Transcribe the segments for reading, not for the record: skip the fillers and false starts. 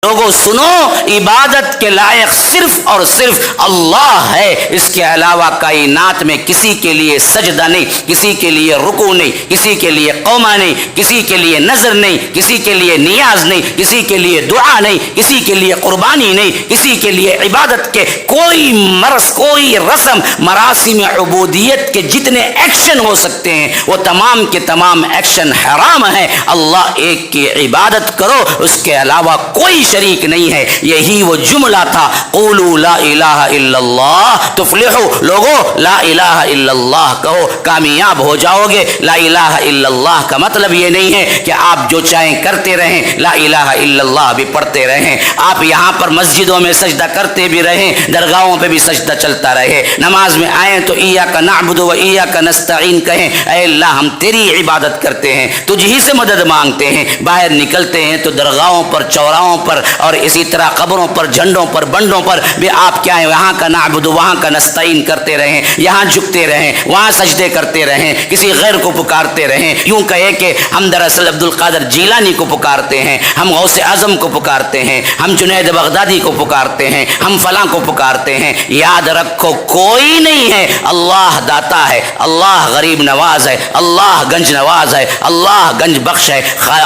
لوگوں سنو، عبادت کے لائق صرف اور صرف اللہ ہے، اس کے علاوہ کائنات میں کسی کے لیے سجدہ نہیں، کسی کے لیے رکوع نہیں، کسی کے لیے قومہ نہیں، کسی کے لیے نظر نہیں، کسی کے لیے نیاز نہیں، کسی کے لیے دعا نہیں، کسی کے لیے قربانی نہیں، کسی کے لیے عبادت کے کوئی مرض، کوئی رسم مراسم عبودیت کے جتنے ایکشن ہو سکتے ہیں وہ تمام کے تمام ایکشن حرام ہیں۔ اللہ ایک کی عبادت کرو، اس کے علاوہ کوئی شریک نہیں ہے۔ یہی وہ جملہ تھا، قولوا لا الہ الا اللہ تفلحوا، لوگوں لا الہ الا اللہ کہو کامیاب ہو جاؤ گے۔ لا الہ الا اللہ کا مطلب یہ نہیں ہے کہ آپ جو چاہیں کرتے رہیں، لا الہ الا اللہ بھی پڑھتے رہیں، آپ یہاں پر مسجدوں میں سجدہ کرتے بھی رہیں، درگاہوں پہ بھی سجدہ چلتا رہے، نماز میں آئیں تو ایاک نعبد و ایاک نستعین کہیں، اے اللہ ہم تیری عبادت کرتے ہیں، تجھ ہی سے مدد مانگتے ہیں۔ باہر نکلتے ہیں تو درگاہوں پر، چوراہوں پر اور اسی طرح قبروں پر، جھنڈوں پر، بنڈوں پر بھی آپ کیا ہے، وہاں کا نعبد وہاں کا نستعین کرتے رہیں، یہاں جھکتے رہیں، وہاں سجدے کرتے رہیں، کسی غیر کو پکارتے رہیں۔ یوں کہے کہ ہم دراصل عبد القادر جیلانی کو پکارتے ہیں، ہم غوث اعظم کو پکارتے ہیں، ہم جنید بغدادی کو پکارتے ہیں، ہم فلاں کو پکارتے ہیں۔ یاد رکھو کوئی نہیں ہے، اللہ داتا ہے، اللہ غریب نواز ہے، اللہ گنج نواز ہے، اللہ گنج بخش ہے،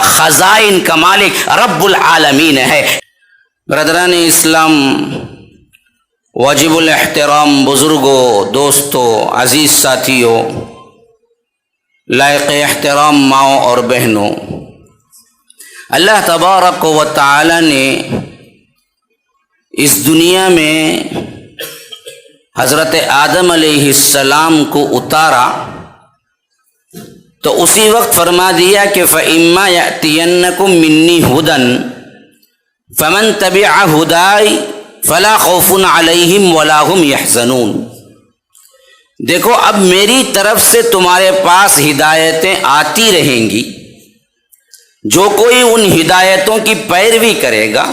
خزائن کا مالک رب العالمین ہے۔ برادران اسلام، واجب الاحترام بزرگوں، دوستوں، عزیز ساتھیوں، لائق احترام ماؤں اور بہنوں، اللہ تبارک و تعالی نے اس دنیا میں حضرت آدم علیہ السلام کو اتارا تو اسی وقت فرما دیا کہ فَإِمَّا يَأْتِيَنَّكُم مِّنِّي هُدًى فَمَن تَبِعَ هُدَايَ فَلَا خَوْفٌ عَلَيْهِمْ وَلَا هُمْ يَحْزَنُونَ۔ دیکھو اب میری طرف سے تمہارے پاس ہدایتیں آتی رہیں گی، جو کوئی ان ہدایتوں کی پیروی کرے گا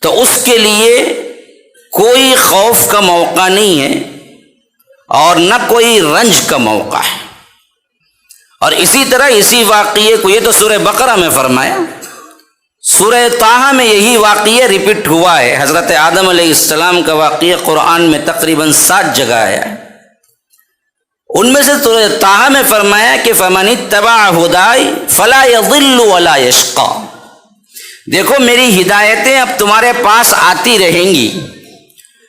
تو اس کے لیے کوئی خوف کا موقع نہیں ہے اور نہ کوئی رنج کا موقع ہے۔ اور اسی طرح اسی واقعے کو، یہ تو سورہ بقرہ میں فرمایا، سورہ طٰہٰ میں یہی واقعہ ریپیٹ ہوا ہے۔ حضرت آدم علیہ السلام کا واقعہ قرآن میں تقریباً 7 جگہ آیا ہے، ان میں سے سورہ طٰہٰ میں فرمایا کہ فَمَنِ اتَّبَعَ هُدَايَ فَلَا يَضِلُّ وَلَا يَشْقَىٰ۔ دیکھو میری ہدایتیں اب تمہارے پاس آتی رہیں گی،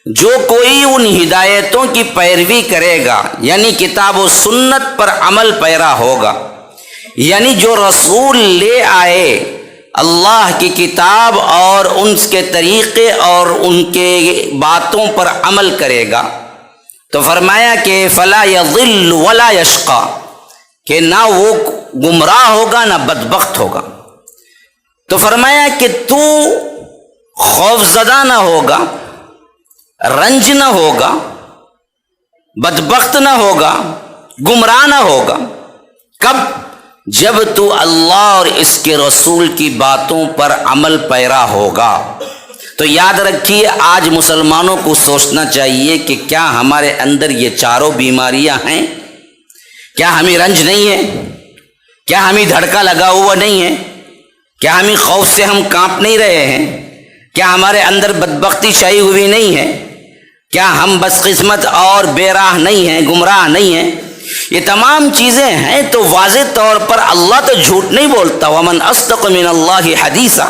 جو کوئی ان ہدایتوں کی پیروی کرے گا، یعنی کتاب و سنت پر عمل پیرا ہوگا، یعنی جو رسول لے آئے اللہ کی کتاب اور ان کے طریقے اور ان کے باتوں پر عمل کرے گا، تو فرمایا کہ فلا یضل ولا یشقی، کہ نہ وہ گمراہ ہوگا نہ بدبخت ہوگا۔ تو فرمایا کہ تو خوف زدہ نہ ہوگا، رنج نہ ہوگا، بدبخت نہ ہوگا، گمراہ نہ ہوگا۔ کب؟ جب تو اللہ اور اس کے رسول کی باتوں پر عمل پیرا ہوگا۔ تو یاد رکھیے، آج مسلمانوں کو سوچنا چاہیے کہ کیا ہمارے اندر یہ چاروں بیماریاں ہیں؟ کیا ہمیں رنج نہیں ہے؟ کیا ہمیں دھڑکا لگا ہوا نہیں ہے؟ کیا ہمیں خوف سے ہم کانپ نہیں رہے ہیں؟ کیا ہمارے اندر بدبختی چھائی ہوئی نہیں ہے؟ کیا ہم بدقسمت اور بے راہ نہیں ہیں، گمراہ نہیں ہیں؟ یہ تمام چیزیں ہیں تو واضح طور پر اللہ تو جھوٹ نہیں بولتا، وَمَنْ أَصْدَقُ مِنَ اللَّهِ حَدِيثًا،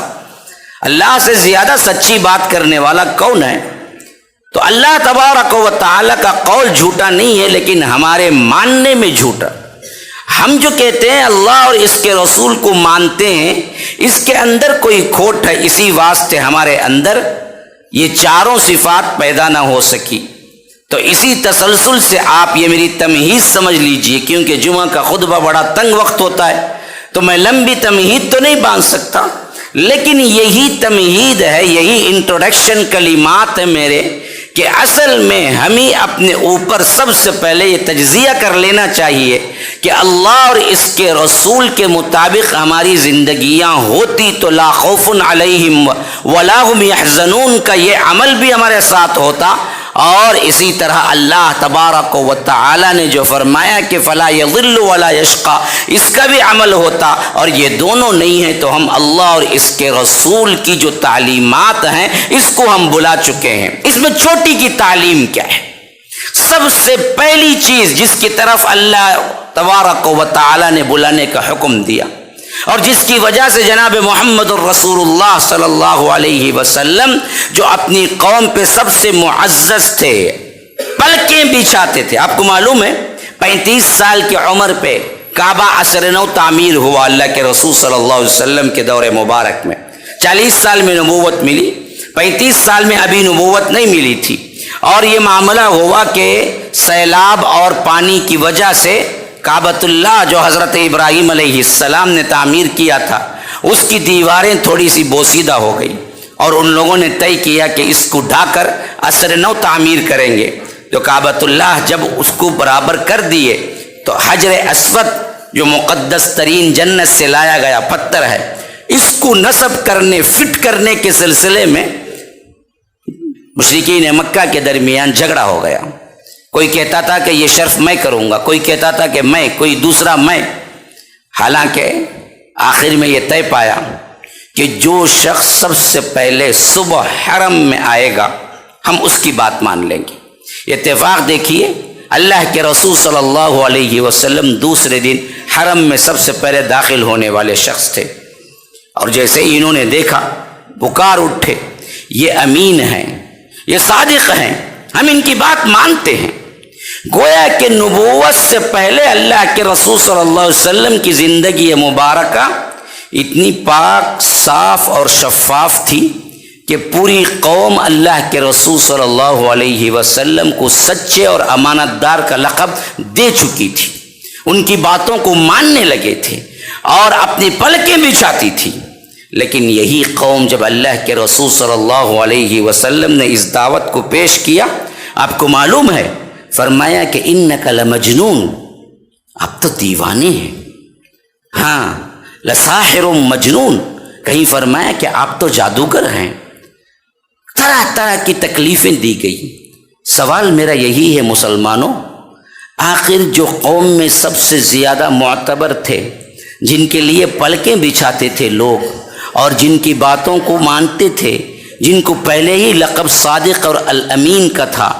اللہ سے زیادہ سچی بات کرنے والا کون ہے؟ تو اللہ تبارک و تعالی کا قول جھوٹا نہیں ہے، لیکن ہمارے ماننے میں جھوٹا۔ ہم جو کہتے ہیں اللہ اور اس کے رسول کو مانتے ہیں، اس کے اندر کوئی کھوٹ ہے، اسی واسطے ہمارے اندر یہ چاروں صفات پیدا نہ ہو سکی۔ تو اسی تسلسل سے آپ یہ میری تمہید سمجھ لیجئے، کیونکہ جمعہ کا خطبہ بڑا تنگ وقت ہوتا ہے تو میں لمبی تمہید تو نہیں باندھ سکتا، لیکن یہی تمہید ہے، یہی انٹروڈکشن کلمات ہے میرے، کہ اصل میں ہمیں اپنے اوپر سب سے پہلے یہ تجزیہ کر لینا چاہیے کہ اللہ اور اس کے رسول کے مطابق ہماری زندگیاں ہوتی تو لا خوف علیہم ولا هم یحزنون کا یہ عمل بھی ہمارے ساتھ ہوتا، اور اسی طرح اللہ تبارک و تعالی نے جو فرمایا کہ فلا یضل ولا یشقی، اس کا بھی عمل ہوتا، اور یہ دونوں نہیں ہیں تو ہم اللہ اور اس کے رسول کی جو تعلیمات ہیں اس کو ہم بلا چکے ہیں۔ اس میں چھوٹی کی تعلیم کیا ہے؟ سب سے پہلی چیز جس کی طرف اللہ تبارک و تعالی نے بلانے کا حکم دیا، اور جس کی وجہ سے جناب محمد الرسول اللہ صلی اللہ علیہ وسلم جو اپنی قوم پہ سب سے معزز تھے، پلکیں بچھاتے تھے۔ آپ کو معلوم ہے 35 سال کی عمر پہ کعبہ عصر نو تعمیر ہوا اللہ کے رسول صلی اللہ علیہ وسلم کے دور مبارک میں۔ 40 سال میں نبوت ملی، 35 سال میں ابھی نبوت نہیں ملی تھی، اور یہ معاملہ ہوا کہ سیلاب اور پانی کی وجہ سے کعبۃ اللہ جو حضرت ابراہیم علیہ السلام نے تعمیر کیا تھا اس کی دیواریں تھوڑی سی بوسیدہ ہو گئی، اور ان لوگوں نے طے کیا کہ اس کو ڈھا کر عصر نو تعمیر کریں گے۔ تو کعبۃ اللہ جب اس کو برابر کر دیے تو حجر اسود جو مقدس ترین جنت سے لایا گیا پتھر ہے، اس کو نصب کرنے فٹ کرنے کے سلسلے میں مشرکین مکہ کے درمیان جھگڑا ہو گیا۔ کوئی کہتا تھا کہ یہ شرف میں کروں گا، کوئی کہتا تھا کہ میں، کوئی دوسرا میں۔ حالانکہ آخر میں یہ طے پایا کہ جو شخص سب سے پہلے صبح حرم میں آئے گا ہم اس کی بات مان لیں گے۔ اتفاق دیکھیے، اللہ کے رسول صلی اللہ علیہ وسلم دوسرے دن حرم میں سب سے پہلے داخل ہونے والے شخص تھے، اور جیسے ہی انہوں نے دیکھا پکار اٹھے، یہ امین ہیں، یہ صادق ہیں، ہم ان کی بات مانتے ہیں۔ گویا کہ نبوت سے پہلے اللہ کے رسول صلی اللہ علیہ وسلم کی زندگی مبارکہ اتنی پاک، صاف اور شفاف تھی کہ پوری قوم اللہ کے رسول صلی اللہ علیہ وسلم کو سچے اور امانت دار کا لقب دے چکی تھی، ان کی باتوں کو ماننے لگے تھے اور اپنی پلکیں بچھاتی تھی۔ لیکن یہی قوم جب اللہ کے رسول صلی اللہ علیہ وسلم نے اس دعوت کو پیش کیا، آپ کو معلوم ہے فرمایا کہ انک لمجنون، آپ تو دیوانے ہیں، ہاں لساحر مجنون، کہیں فرمایا کہ آپ تو جادوگر ہیں۔ طرح طرح کی تکلیفیں دی گئی۔ سوال میرا یہی ہے مسلمانوں، آخر جو قوم میں سب سے زیادہ معتبر تھے، جن کے لیے پلکیں بچھاتے تھے لوگ اور جن کی باتوں کو مانتے تھے، جن کو پہلے ہی لقب صادق اور الامین کا تھا،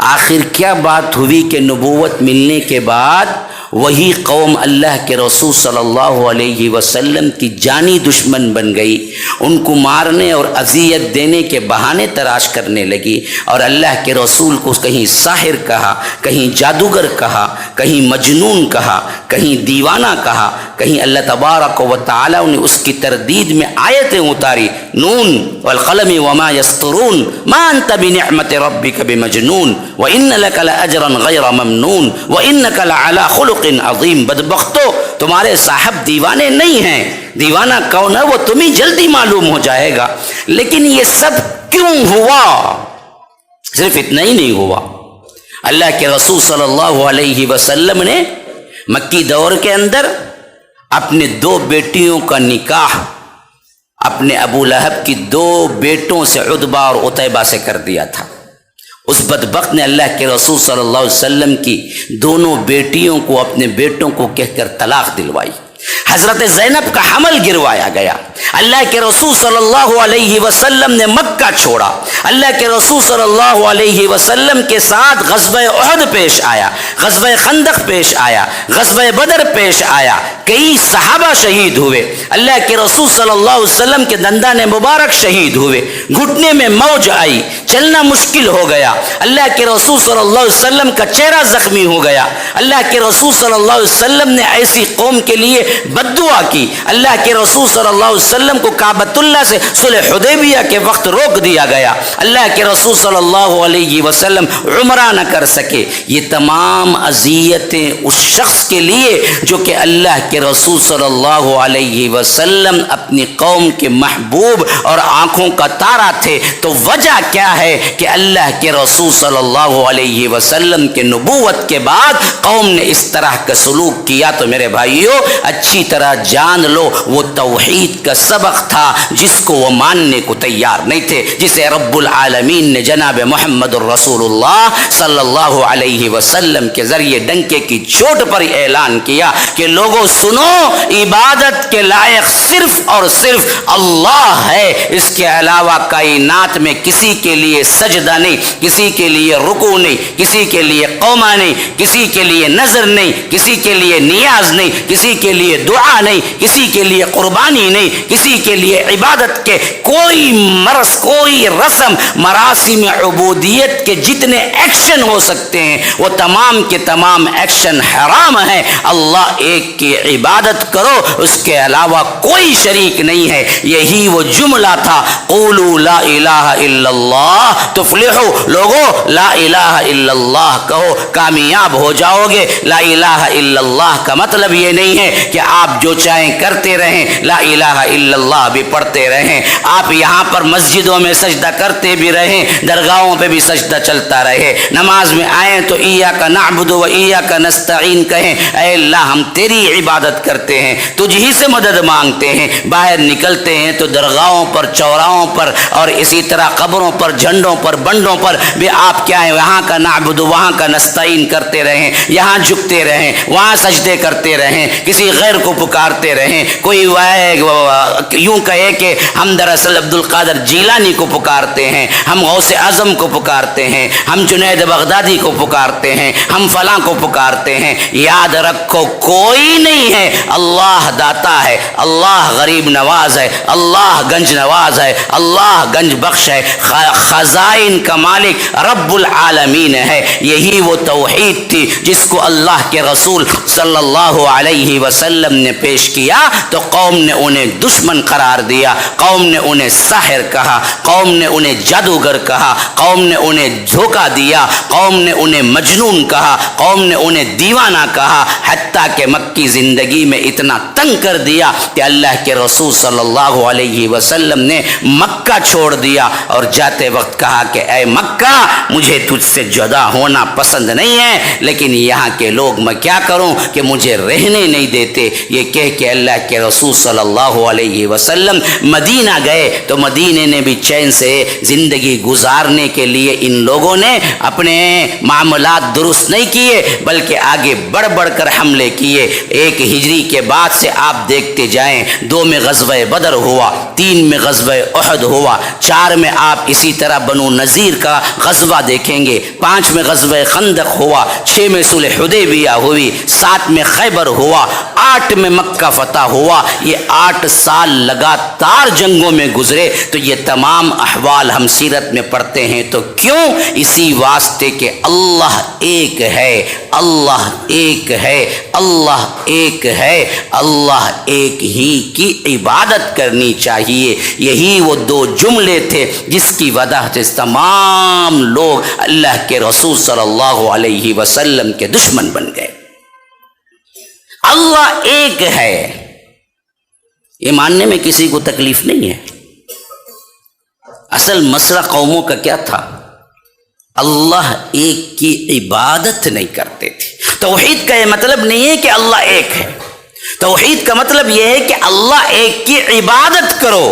آخر کیا بات ہوئی کہ نبوت ملنے کے بعد وہی قوم اللہ کے رسول صلی اللہ علیہ وسلم کی جانی دشمن بن گئی، ان کو مارنے اور اذیت دینے کے بہانے تراش کرنے لگی، اور اللہ کے رسول کو کہیں ساحر کہا، کہیں جادوگر کہا، کہیں مجنون کہا، کہیں دیوانہ کہا، کہیں اللہ تبارک و تعالی نے اس کی تردید میں آیتیں اتاری، نون والقلم وما یسطرون ما انت بنعمت ربک بمجنون وان لک لاجرا غیر ممنون وانک لعلی خلق عظیم۔ بدبختو، تمہارے صاحب دیوانے نہیں ہیں، دیوانہ کون ہے وہ تمہیں جلدی معلوم ہو جائے گا۔ لیکن یہ سب کیوں ہوا؟ صرف اتنا ہی نہیں ہوا، اللہ کے رسول صلی اللہ علیہ وسلم نے مکی دور کے اندر اپنے 2 بیٹیوں کا نکاح اپنے ابو لہب کی 2 بیٹوں سے عتبہ اور عتیبہ سے کر دیا تھا۔ اس بدبخت نے اللہ کے رسول صلی اللہ علیہ وسلم کی دونوں بیٹیوں کو اپنے بیٹوں کو کہہ کر طلاق دلوائی۔ حضرت زینب کا حمل گروایا گیا۔ اللہ کے رسول صلی اللہ علیہ وسلم نے مکہ چھوڑا۔ اللہ کے رسول صلی اللہ علیہ وسلم کے ساتھ غزوہ احد پیش آیا، غزوہ خندق پیش آیا، غزوہ بدر پیش آیا، کئی صحابہ شہید ہوئے، اللہ کے رسول صلی اللہ علیہ وسلم کے دندان مبارک شہید ہوئے، گھٹنے میں موج آئی، چلنا مشکل ہو گیا، اللہ کے رسول صلی اللہ علیہ وسلم کا چہرہ زخمی ہو گیا، اللہ کے رسول صلی اللہ علیہ وسلم نے ایسی قوم کے لیے بد دعا کی، اللہ کے رسول صلی اللہ علیہ وسلم کو کعبۃ اللہ سے صلح حدیبیہ کے وقت روک دیا گیا، اللہ کے رسول صلی اللہ علیہ وسلم عمرہ نہ کر سکے۔ یہ تمام اذیتیں اس شخص کے لیے جو کہ اللہ کے رسول صلی اللہ علیہ وسلم اپنی قوم کے محبوب اور آنکھوں کا تارا تھے۔ تو وجہ کیا ہے کہ اللہ کے رسول صلی اللہ علیہ وسلم کے نبوت کے بعد قوم نے اس طرح کا سلوک کیا۔ تو میرے بھائیوں، اچھی طرح جان لو وہ توحید کا سبق تھا جس کو وہ ماننے کو تیار نہیں تھے، جسے رب العالمین نے جناب محمد الرسول اللہ صلی اللہ علیہ وسلم کے ذریعے ڈنکے کی چوٹ پر اعلان کیا کہ لوگوں سنو، عبادت کے لائق صرف اور صرف اللہ ہے، اس کے علاوہ کائنات میں کسی کے لیے سجدہ نہیں، کسی کے لیے رکوع نہیں، کسی کے لیے قوما نہیں، کسی کے لیے نظر نہیں، کسی کے لیے نیاز نہیں، کسی کے لیے دعا نہیں، کسی کے لیے قربانی نہیں، کسی کے لیے عبادت کے کوئی مرض، کوئی رسم مراسم عبودیت کے جتنے ایکشن ہو سکتے ہیں وہ تمام کے تمام ایکشن حرام ہیں۔ اللہ ایک کی عبادت کرو، اس کے علاوہ کوئی شریک نہیں ہے۔ یہی وہ جملہ تھا، قولوا لا الہ الا اللہ تفلحوا، لوگو لا الہ الا اللہ کہو کامیاب ہو جاؤ گے۔ لا الہ الا اللہ کا مطلب یہ نہیں ہے کہ آپ جو چاہیں کرتے رہیں، لا الہ الا اللہ بھی پڑھتے رہیں، آپ یہاں پر مسجدوں میں سجدہ کرتے بھی رہیں، درگاہوں پہ بھی سجدہ چلتا رہے، نماز میں آئیں تو ایاک نعبد و ایاک نستعین کہیں، اے اللہ ہم تیری عبادت کرتے ہیں، تجھ ہی سے مدد مانگتے ہیں۔ باہر نکلتے ہیں تو درگاہوں پر، چوراہوں پر اور اسی طرح قبروں پر، جھنڈوں پر، بنڈوں پر بھی آپ کیا ہے، وہاں کا نعبد وہاں کا نستعین کرتے رہیں، یہاں جھکتے رہیں، وہاں سجدے کرتے رہیں، کسی غیر کو پکارتے رہیں۔ کوئی یوں کہے کہ ہم دراصل عبد القادر جیلانی کو پکارتے ہیں، ہم غوث اعظم کو پکارتے ہیں، ہم جنید بغدادی کو پکارتے ہیں، ہم فلاں کو پکارتے ہیں۔ یاد رکھو کوئی نہیں ہے، اللہ داتا ہے، اللہ غریب نواز ہے، اللہ گنج نواز ہے، اللہ گنج بخش ہے، خزائن کا مالک رب العالمین ہے۔ یہی وہ توحید تھی جس کو اللہ کے رسول صلی اللہ علیہ وسلم نے پیش کیا تو قوم نے انہیں دشمن قرار دیا، قوم نے انہیں ساحر کہا، قوم نے انہیں جادوگر کہا، قوم نے انہیں دھوکہ دیا، قوم نے انہیں مجنون کہا، قوم نے انہیں دیوانہ کہا، حتیٰ کہ مکی زندگی میں اتنا تنگ کر دیا کہ اللہ کے رسول صلی اللہ علیہ وسلم نے مکہ چھوڑ دیا اور جاتے وقت کہا کہ اے مکہ مجھے تجھ سے جدا ہونا پسند نہیں ہے، لیکن یہاں کے لوگ میں کیا کروں کہ مجھے رہنے نہیں دیتے۔ یہ کہہ کے اللہ کے رسول صلی اللہ علیہ وسلم مدینہ گئے تو مدینے نے بھی چین سے زندگی گزارنے کے لیے ان لوگوں نے اپنے معاملات درست نہیں کیے بلکہ آگے بڑھ بڑھ کر حملے کیے۔ 1 ہجری کے بعد سے آپ دیکھتے جائیں، 2 میں غزوہ بدر ہوا، 3 میں غزوہ احد ہوا، 4 میں آپ اسی طرح بنو نذیر کا غزوہ دیکھیں گے، 5 میں غزوہ خندق ہوا، 6 میں صلح حدیبیہ ہوئی، 7 میں خیبر ہوا، 8 میں مکہ فتح ہوا۔ یہ 8 سال لگاتار جنگوں میں گزرے۔ تو یہ تمام احوال ہم سیرت میں پڑھتے ہیں تو کیوں؟ اسی واسطے کہ اللہ ایک ہے، اللہ ایک ہے، اللہ ایک ہے، اللہ ایک ہی کی عبادت کرنی چاہیے۔ یہی وہ 2 جملے تھے جس کی وجہ سے تمام لوگ اللہ کے رسول صلی اللہ علیہ وسلم کے دشمن بن گئے۔ اللہ ایک ہے، یہ ماننے میں کسی کو تکلیف نہیں ہے۔ اصل مسئلہ قوموں کا کیا تھا؟ اللہ ایک کی عبادت نہیں کرتے تھے۔ توحید کا یہ مطلب نہیں ہے کہ اللہ ایک ہے، توحید کا مطلب یہ ہے کہ اللہ ایک کی عبادت کرو۔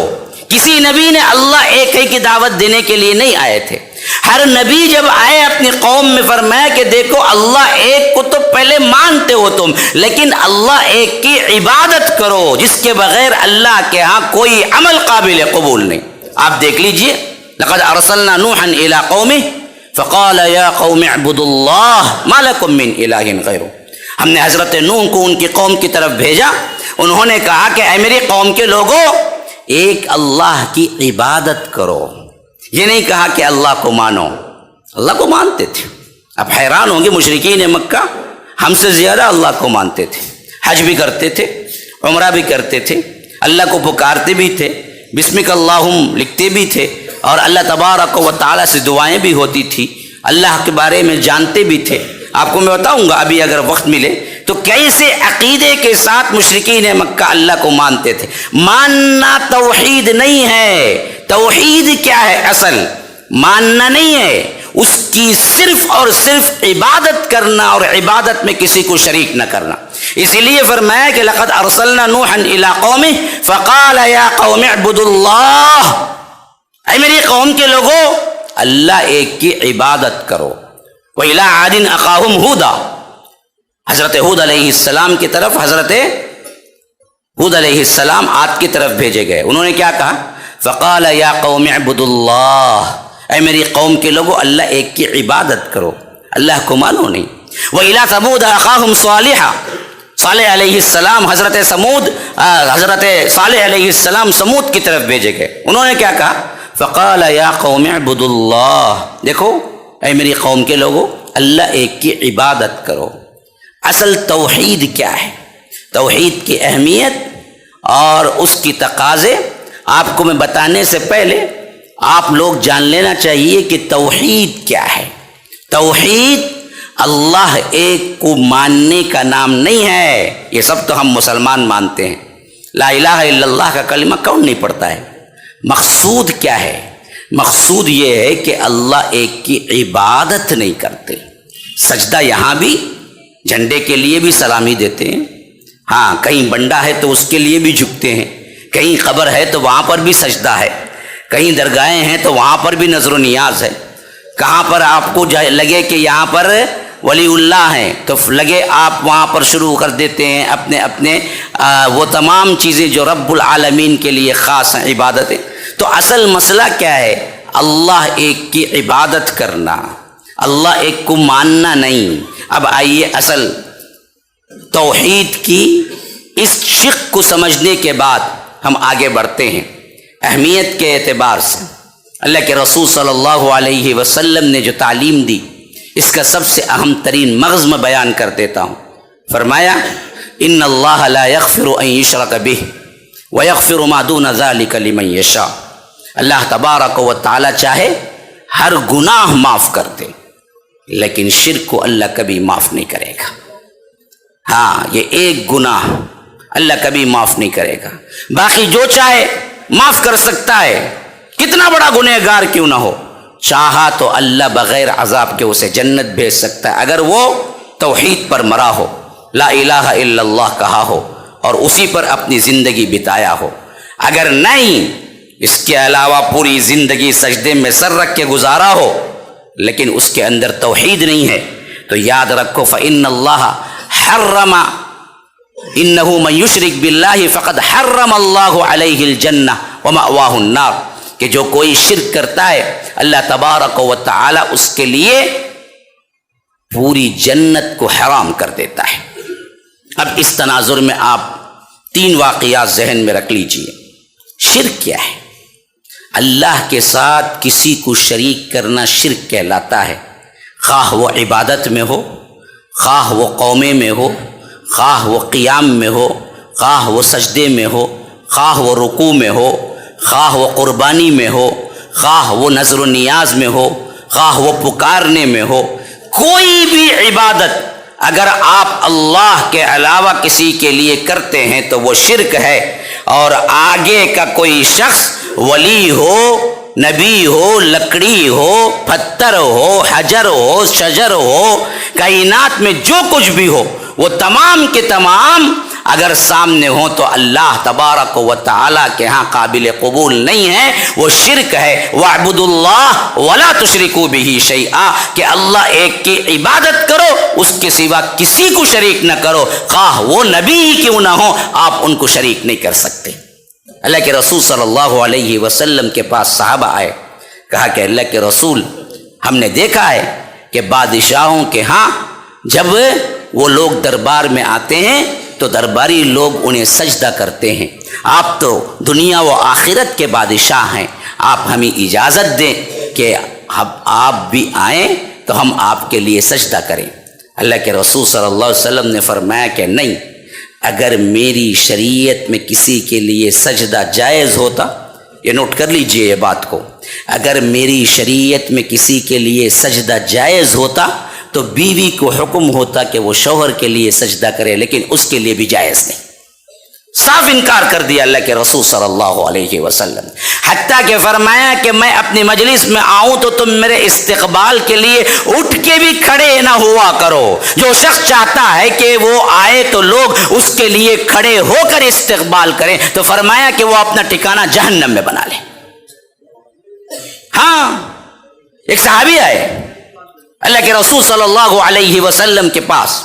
کسی نبی نے اللہ ایک ہے کی دعوت دینے کے لیے نہیں آئے تھے۔ ہر نبی جب آئے اپنی قوم میں فرمایا کہ دیکھو اللہ ایک کو تو پہلے مانتے ہو تم، لیکن اللہ ایک کی عبادت کرو جس کے بغیر اللہ کے ہاں کوئی عمل قابل قبول نہیں۔ آپ دیکھ لیجئے، لقد ارسلنا نوحا الى قومه فقال یا قوم اعبدوا اللہ ما لکم من الہ غیرہ۔ ہم نے حضرت نوح کو ان کی قوم کی طرف بھیجا، انہوں نے کہا کہ اے میری قوم کے لوگوں ایک اللہ کی عبادت کرو۔ یہ نہیں کہا کہ اللہ کو مانو، اللہ کو مانتے تھے۔ اب حیران ہوں گے مشرکین مکہ ہم سے زیادہ اللہ کو مانتے تھے، حج بھی کرتے تھے، عمرہ بھی کرتے تھے، اللہ کو پکارتے بھی تھے، بسمک اللہم لکھتے بھی تھے، اور اللہ تبارک و تعالیٰ سے دعائیں بھی ہوتی تھی، اللہ کے بارے میں جانتے بھی تھے۔ آپ کو میں بتاؤں گا ابھی اگر وقت ملے تو کیسے عقیدے کے ساتھ مشرکین مکہ اللہ کو مانتے تھے۔ ماننا توحید نہیں ہے۔ توحید کیا ہے؟ اصل ماننا نہیں ہے، اس کی صرف اور صرف عبادت کرنا اور عبادت میں کسی کو شریک نہ کرنا۔ اسی لیے فرمایا کہ لقد ارسلنا نوحا الی قومہ فقال یا قوم اعبدوا اللہ، اے میری قوم کے لوگوں اللہ ایک کی عبادت کرو۔ وَإِلَىٰ عَادٍ أَخَاهُمْ هُودًا، حضرت ہود علیہ السلام کی طرف حضرت ہود علیہ السلام عاد کی طرف بھیجے گئے، انہوں نے کیا کہا؟ فقال یا قوم اعبدوا اللہ، اے میری قوم کے لوگوں اللہ ایک کی عبادت کرو، اللہ کو مانو نہیں۔ وَإِلَىٰ ثَمُودَ أَخَاهُمْ صَالِحًا، صالح علیہ السلام حضرت صالح علیہ السلام سمود کی طرف بھیجے گئے، انہوں نے کیا کہا؟ فقال یا قوم اعبدوا اللہ، دیکھو اے میری قوم کے لوگوں اللہ ایک کی عبادت کرو۔ اصل توحید کیا ہے، توحید کی اہمیت اور اس کی تقاضے آپ کو میں بتانے سے پہلے آپ لوگ جان لینا چاہیے کہ توحید کیا ہے۔ توحید اللہ ایک کو ماننے کا نام نہیں ہے، یہ سب تو ہم مسلمان مانتے ہیں، لا الہ الا اللہ کا کلمہ کون نہیں پڑھتا ہے۔ مقصود کیا ہے؟ مقصود یہ ہے کہ اللہ ایک کی عبادت نہیں کرتے۔ سجدہ یہاں بھی جھنڈے کے لیے بھی سلامی دیتے ہیں، ہاں کہیں بنڈا ہے تو اس کے لیے بھی جھکتے ہیں، کہیں قبر ہے تو وہاں پر بھی سجدہ ہے، کہیں درگاہیں ہیں تو وہاں پر بھی نظر و نیاز ہے، کہاں پر آپ کو لگے کہ یہاں پر ولی اللہ ہیں تو لگے آپ وہاں پر شروع کر دیتے ہیں اپنے وہ تمام چیزیں جو رب العالمین کے لیے خاص ہیں، عبادتیں۔ تو اصل مسئلہ کیا ہے؟ اللہ ایک کی عبادت کرنا، اللہ ایک کو ماننا نہیں۔ اب آئیے اصل توحید کی اس شق کو سمجھنے کے بعد ہم آگے بڑھتے ہیں اہمیت کے اعتبار سے۔ اللہ کے رسول صلی اللہ علیہ وسلم نے جو تعلیم دی اس کا سب سے اہم ترین مغز میں بیان کر دیتا ہوں۔ فرمایا ان اللہ لا یغفر ان یشرک بہ ویغفر ما دون ذلک لمن یشاء، اللہ تبارک و تعالی چاہے ہر گناہ معاف کر دے لیکن شرک کو اللہ کبھی معاف نہیں کرے گا۔ ہاں یہ ایک گناہ اللہ کبھی معاف نہیں کرے گا، باقی جو چاہے معاف کر سکتا ہے، کتنا بڑا گنہگار کیوں نہ ہو، چاہا تو اللہ بغیر عذاب کے اسے جنت بھیج سکتا ہے اگر وہ توحید پر مرا ہو، لا الہ الا اللہ کہا ہو اور اسی پر اپنی زندگی بتایا ہو۔ اگر نہیں اس کے علاوہ پوری زندگی سجدے میں سر رکھ کے گزارا ہو لیکن اس کے اندر توحید نہیں ہے تو یاد رکھو فإن اللہ حرم انہ من یشرک باللہ فقد حرم اللہ علیہ الجنہ ومأواہ النار، کہ جو کوئی شرک کرتا ہے اللہ تبارک و تعالی اس کے لیے پوری جنت کو حرام کر دیتا ہے۔ اب اس تناظر میں آپ 3 واقعات ذہن میں رکھ لیجئے۔ شرک کیا ہے؟ اللہ کے ساتھ کسی کو شریک کرنا شرک کہلاتا ہے، خواہ وہ عبادت میں ہو، خواہ وہ قومے میں ہو، خواہ وہ قیام میں ہو، خواہ وہ سجدے میں ہو، خواہ وہ رکوع میں ہو، خواہ وہ قربانی میں ہو، خواہ وہ نظر و نیاز میں ہو، خواہ وہ پکارنے میں ہو، کوئی بھی عبادت اگر آپ اللہ کے علاوہ کسی کے لیے کرتے ہیں تو وہ شرک ہے۔ اور آگے کا کوئی شخص ولی ہو، نبی ہو، لکڑی ہو، پتھر ہو، حجر ہو، شجر ہو، کائنات میں جو کچھ بھی ہو وہ تمام کے تمام اگر سامنے ہوں تو اللہ تبارک و تعالیٰ کے ہاں قابل قبول نہیں ہے، وہ شرک ہے۔ وَاعْبُدُوا اللَّهَ وَلَا تُشْرِكُوا بِهِ شَيْئًا، کہ اللہ ایک کی عبادت کرو، اس کے سوا کسی کو شریک نہ کرو، خواہ وہ نبی ہی کیوں نہ ہو، آپ ان کو شریک نہیں کر سکتے۔ اللہ کے رسول صلی اللہ علیہ وسلم کے پاس صحابہ آئے، کہا کہ اللہ کے رسول ہم نے دیکھا ہے کہ بادشاہوں کے ہاں جب وہ لوگ دربار میں آتے ہیں تو درباری لوگ انہیں سجدہ کرتے ہیں، آپ تو دنیا و آخرت کے بادشاہ ہیں، آپ ہمیں اجازت دیں کہ آپ بھی آئیں تو ہم آپ کے لیے سجدہ کریں۔ اللہ کے رسول صلی اللہ علیہ وسلم نے فرمایا کہ نہیں، اگر میری شریعت میں کسی کے لیے سجدہ جائز ہوتا، یہ نوٹ کر لیجئے یہ بات کو، اگر میری شریعت میں کسی کے لیے سجدہ جائز ہوتا تو بیوی کو حکم ہوتا کہ وہ شوہر کے لیے سجدہ کرے، لیکن اس کے لیے بھی جائز نہیں۔ صاف انکار کر دیا اللہ کے رسول صلی اللہ علیہ وسلم، حتیٰ کہ فرمایا کہ میں اپنی مجلس میں آؤں تو تم میرے استقبال کے لیے اٹھ کے بھی کھڑے نہ ہوا کرو۔ جو شخص چاہتا ہے کہ وہ آئے تو لوگ اس کے لیے کھڑے ہو کر استقبال کریں، تو فرمایا کہ وہ اپنا ٹھکانہ جہنم میں بنا لے۔ ہاں، ایک صحابی آئے اللہ کے رسول صلی اللہ علیہ وسلم کے پاس،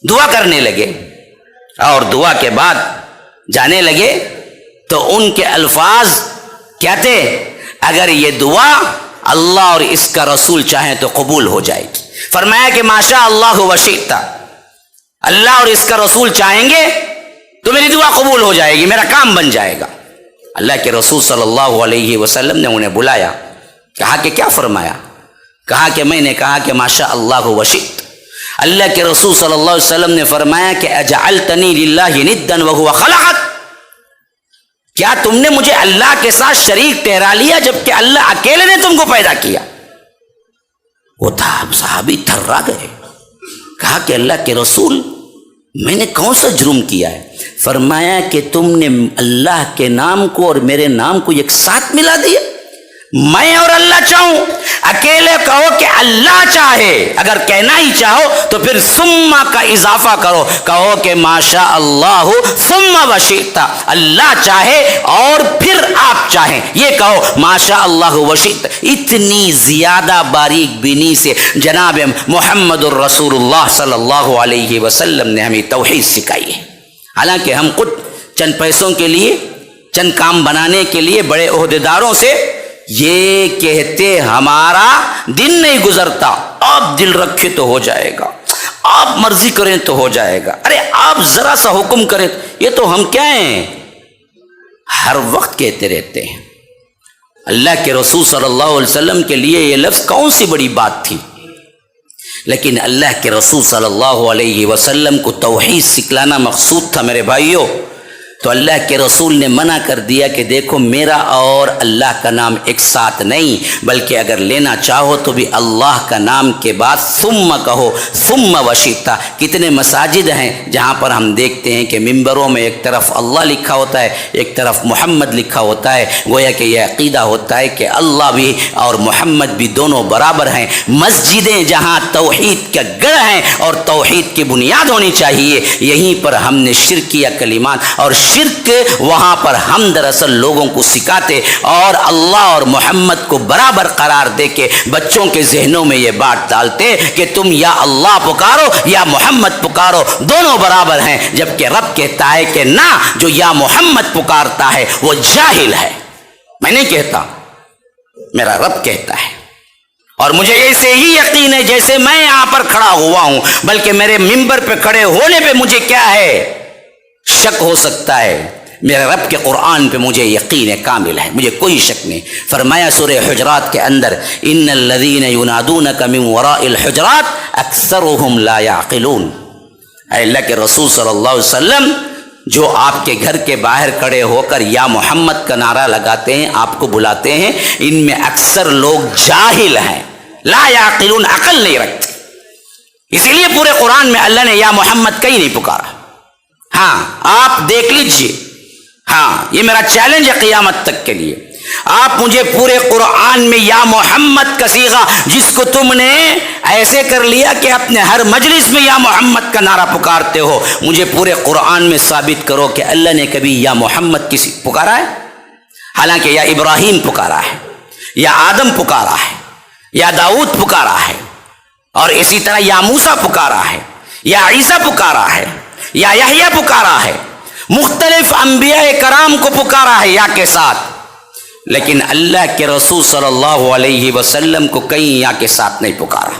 دعا کرنے لگے، اور دعا کے بعد جانے لگے تو ان کے الفاظ کیا تھے؟ اگر یہ دعا اللہ اور اس کا رسول چاہیں تو قبول ہو جائے گی۔ فرمایا کہ ماشاء اللہ وشئت، اللہ اور اس کا رسول چاہیں گے تو میری دعا قبول ہو جائے گی، میرا کام بن جائے گا۔ اللہ کے رسول صلی اللہ علیہ وسلم نے انہیں بلایا، کہا کہ کیا فرمایا؟ کہا کہ میں نے کہا کہ ماشاء اللہ وشئت۔ اللہ کے رسول صلی اللہ علیہ وسلم نے فرمایا کہ اجعلتنی للہ ندا وہو خلقک، کیا تم نے مجھے اللہ کے ساتھ شریک ٹھہرا لیا جبکہ اللہ اکیلے نے تم کو پیدا کیا؟ وہ صحابی تھرا گئے، کہا کہ اللہ کے رسول میں نے کون سا جرم کیا ہے؟ فرمایا کہ تم نے اللہ کے نام کو اور میرے نام کو ایک ساتھ ملا دیا۔ میں اور اللہ چاہوں، اکیلے کہو کہ اللہ چاہے، اگر کہنا ہی چاہو تو پھر ثم کا اضافہ کرو، کہو کہ ماشاء اللہ ثم وشئت، اللہ چاہے اور پھر آپ چاہیں، یہ کہو ماشاء اللہ وشئت۔ اتنی زیادہ باریک بینی سے جناب محمد الرسول اللہ صلی اللہ علیہ وسلم نے ہمیں توحید سکھائی ہے۔ حالانکہ ہم خود چند پیسوں کے لیے، چند کام بنانے کے لیے بڑے عہدیداروں سے یہ کہتے ہمارا دن نہیں گزرتا، آپ دل رکھے تو ہو جائے گا، آپ مرضی کریں تو ہو جائے گا، ارے آپ ذرا سا حکم کریں، یہ تو ہم کیا ہیں، ہر وقت کہتے رہتے ہیں۔ اللہ کے رسول صلی اللہ علیہ وسلم کے لیے یہ لفظ کون سی بڑی بات تھی، لیکن اللہ کے رسول صلی اللہ علیہ وسلم کو توحید سکھلانا مقصود تھا میرے بھائیوں، تو اللہ کے رسول نے منع کر دیا کہ دیکھو میرا اور اللہ کا نام ایک ساتھ نہیں، بلکہ اگر لینا چاہو تو بھی اللہ کا نام کے بعد ثم کہو، ثم وشئت۔ کتنے مساجد ہیں جہاں پر ہم دیکھتے ہیں کہ ممبروں میں ایک طرف اللہ لکھا ہوتا ہے، ایک طرف محمد لکھا ہوتا ہے، گویا کہ یہ عقیدہ ہوتا ہے کہ اللہ بھی اور محمد بھی دونوں برابر ہیں۔ مسجدیں جہاں توحید کا گڑھ ہیں اور توحید کی بنیاد ہونی چاہیے، یہیں پر ہم نے شرکیہ کلمات اور شرک، وہاں پر ہم دراصل لوگوں کو سکھاتے اور اللہ اور محمد کو برابر قرار دے کے بچوں کے ذہنوں میں یہ بات ڈالتے کہ تم یا اللہ پکارو یا محمد پکارو، دونوں برابر ہیں، جبکہ رب کہتا ہے کہ نہ، جو یا محمد پکارتا ہے وہ جاہل ہے۔ میں نہیں کہتا، میرا رب کہتا ہے، اور مجھے ایسے ہی یقین ہے جیسے میں یہاں پر کھڑا ہوا ہوں، بلکہ میرے ممبر پہ کھڑے ہونے پہ مجھے کیا ہے، شک ہو سکتا ہے، میرے رب کے قرآن پہ مجھے یقین کامل ہے، مجھے کوئی شک نہیں۔ فرمایا سورہ حجرات کے اندر، ان الذین ینادونک من وراء الحجرات اکثرهم لا یعقلون۔ اے اللہ کے رسول صلی اللہ علیہ وسلم، جو آپ کے گھر کے باہر کھڑے ہو کر یا محمد کا نعرہ لگاتے ہیں، آپ کو بلاتے ہیں، ان میں اکثر لوگ جاہل ہیں، لا یعقلون، عقل نہیں رکھتے۔ اسی لیے پورے قرآن میں اللہ نے یا محمد کہیں نہیں پکارا۔ ہاں آپ دیکھ لیجئے، ہاں یہ میرا چیلنج ہے قیامت تک کے لیے، آپ مجھے پورے قرآن میں یا محمد کا صیغہ، جس کو تم نے ایسے کر لیا کہ اپنے ہر مجلس میں یا محمد کا نعرہ پکارتے ہو، مجھے پورے قرآن میں ثابت کرو کہ اللہ نے کبھی یا محمد کسی پکارا ہے؟ حالانکہ یا ابراہیم پکارا ہے، یا آدم پکارا ہے، یا داؤد پکارا ہے، اور اسی طرح یا موسیٰ پکارا ہے، یا عیسیٰ پکارا ہے، یا یحییٰ پکارا ہے، مختلف انبیاء کرام کو پکارا ہے یا کے ساتھ، لیکن اللہ کے رسول صلی اللہ علیہ وسلم کو کہیں یا کے ساتھ نہیں پکارا۔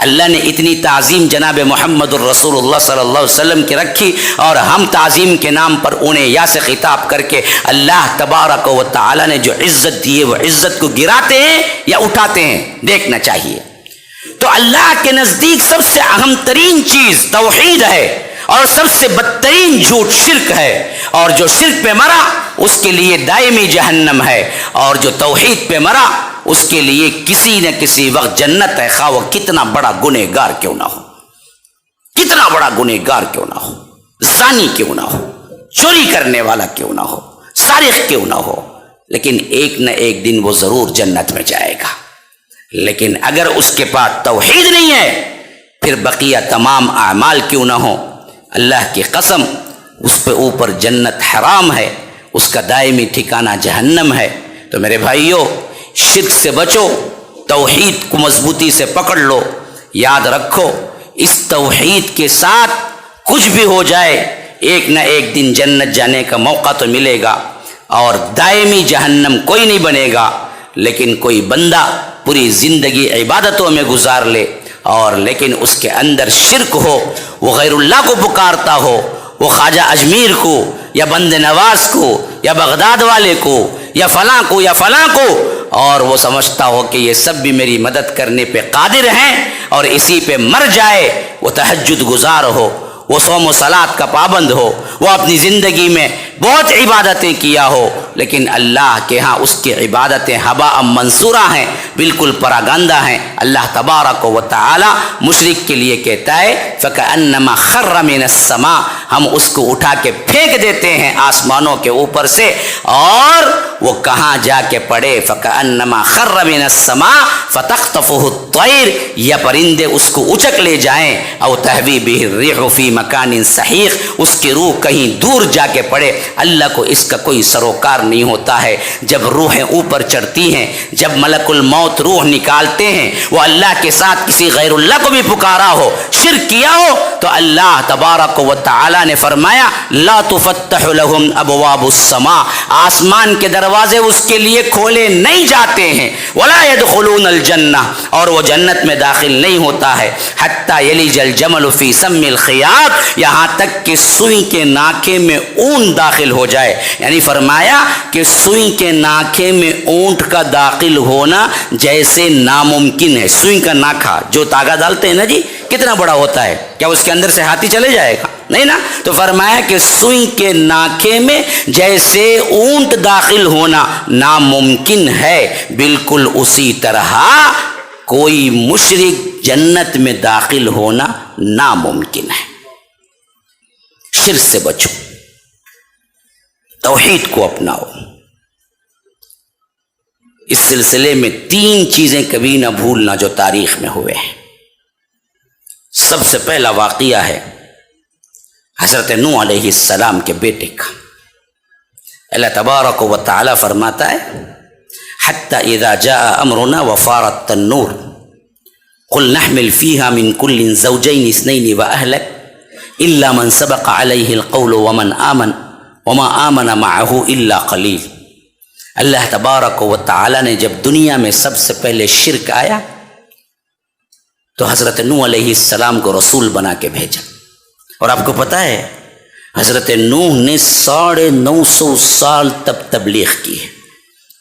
اللہ نے اتنی تعظیم جناب محمد الرسول اللہ صلی اللہ علیہ وسلم کی رکھی، اور ہم تعظیم کے نام پر انہیں یا سے خطاب کر کے اللہ تبارک و تعالی نے جو عزت دی ہے وہ عزت کو گراتے ہیں یا اٹھاتے ہیں، دیکھنا چاہیے۔ تو اللہ کے نزدیک سب سے اہم ترین چیز توحید ہے، اور سب سے بدترین جھوٹ شرک ہے، اور جو شرک پہ مرا اس کے لیے دائمی جہنم ہے، اور جو توحید پہ مرا اس کے لیے کسی نہ کسی وقت جنت ہے، خواہ وہ کتنا بڑا گنہگار کیوں نہ ہو، کتنا بڑا گنہگار کیوں نہ ہو، زانی کیوں نہ ہو، چوری کرنے والا کیوں نہ ہو، سارق کیوں نہ ہو، لیکن ایک نہ ایک دن وہ ضرور جنت میں جائے گا۔ لیکن اگر اس کے پاس توحید نہیں ہے، پھر بقیہ تمام اعمال کیوں نہ ہو، اللہ کی قسم اس پہ اوپر جنت حرام ہے، اس کا دائمی ٹھکانہ جہنم ہے۔ تو میرے بھائیوں، شرک سے بچو، توحید کو مضبوطی سے پکڑ لو، یاد رکھو اس توحید کے ساتھ کچھ بھی ہو جائے ایک نہ ایک دن جنت جانے کا موقع تو ملے گا، اور دائمی جہنم کوئی نہیں بنے گا۔ لیکن کوئی بندہ پوری زندگی عبادتوں میں گزار لے اور لیکن اس کے اندر شرک ہو، وہ غیر اللہ کو پکارتا ہو، وہ خواجہ اجمیر کو یا بند نواز کو یا بغداد والے کو یا فلاں کو یا فلاں کو، اور وہ سمجھتا ہو کہ یہ سب بھی میری مدد کرنے پہ قادر ہیں اور اسی پہ مر جائے، وہ تہجد گزار ہو، وہ صوم و صلات کا پابند ہو، وہ اپنی زندگی میں بہت عبادتیں کیا ہو، لیکن اللہ کے ہاں اس کی عبادتیں ہباء منصورہ ہیں، بالکل پراگندہ ہیں۔ اللہ تبارک و تعالی مشرک کے لیے کہتا ہے فَكَأَنَّمَا خَرَّ مِنَ السَّمَاءِ، ہم اس کو اٹھا کے پھینک دیتے ہیں آسمانوں کے اوپر سے، اور وہ کہاں جا کے پڑے، فَكَأَنَّمَا خَرَّ مِنَ السَّمَاءِ فَتَخْطَفُهُ الطَّيْرُ، یا پرندے اس کو اچک لے جائیں، او تہوی بِهِ الرِّيحُ فِي مَكَانٍ سَحِيقٍ، اس کی روح کہیں دور جا کے پڑے۔ اللہ کو اس کا کوئی سروکار نہیں ہوتا ہے۔ جب روحیں اوپر چڑھتی ہیں، جب ملک الموت روح نکالتے ہیں، وہ اللہ کے ساتھ کسی غیر اللہ کو بھی پکارا ہو، شرک کیا ہو، تو اللہ تبارک و تعالی نے فرمایا لا تفتح لهم ابواب السماء، آسمان کے دروازے اس کے لیے کھولے نہیں جاتے ہیں، ولا يدخلون الجنہ، اور وہ جنت میں داخل نہیں ہوتا ہے، حتی یلج الجمل فی سم الخیاط، یہاں تک کہ سوئی کے ناکے میں اون داخل ہو جائے۔ یعنی فرمایا کہ سوئی کے ناکے میں اونٹ کا داخل ہونا جیسے ناممکن ہے۔ سوئی کا ناکا جو تاگا ڈالتے ہیں نا جی، کتنا بڑا ہوتا ہے، کیا اس کے اندر سے ہاتھی چلے جائے گا؟ نہیں نا۔ تو فرمایا کہ سوئی کے ناکے میں جیسے اونٹ داخل ہونا ناممکن ہے، بالکل اسی طرح کوئی مشرک جنت میں داخل ہونا ناممکن ہے۔ شرک سے بچو، توحید کو اپناؤ۔ اس سلسلے میں 3 چیزیں کبھی نہ بھولنا جو تاریخ میں ہوئے ہیں۔ سب سے پہلا واقعہ ہے حضرت نوح علیہ السلام کے بیٹے کا۔ اللہ تبارک و تعالی فرماتا ہے حتی اذا جاء امرنا وفارت النور قل نحمل فيها من كل زوجين اثنين واهلك الا من سبق عليه القول ومن آمن وما آمن معه الا قلیل۔ اللہ تبارک و تعالی نے جب دنیا میں سب سے پہلے شرک آیا تو حضرت نوح علیہ السلام کو رسول بنا کے بھیجا، اور آپ کو پتہ ہے حضرت نوح نے 950 سال تب تبلیغ کی ہے،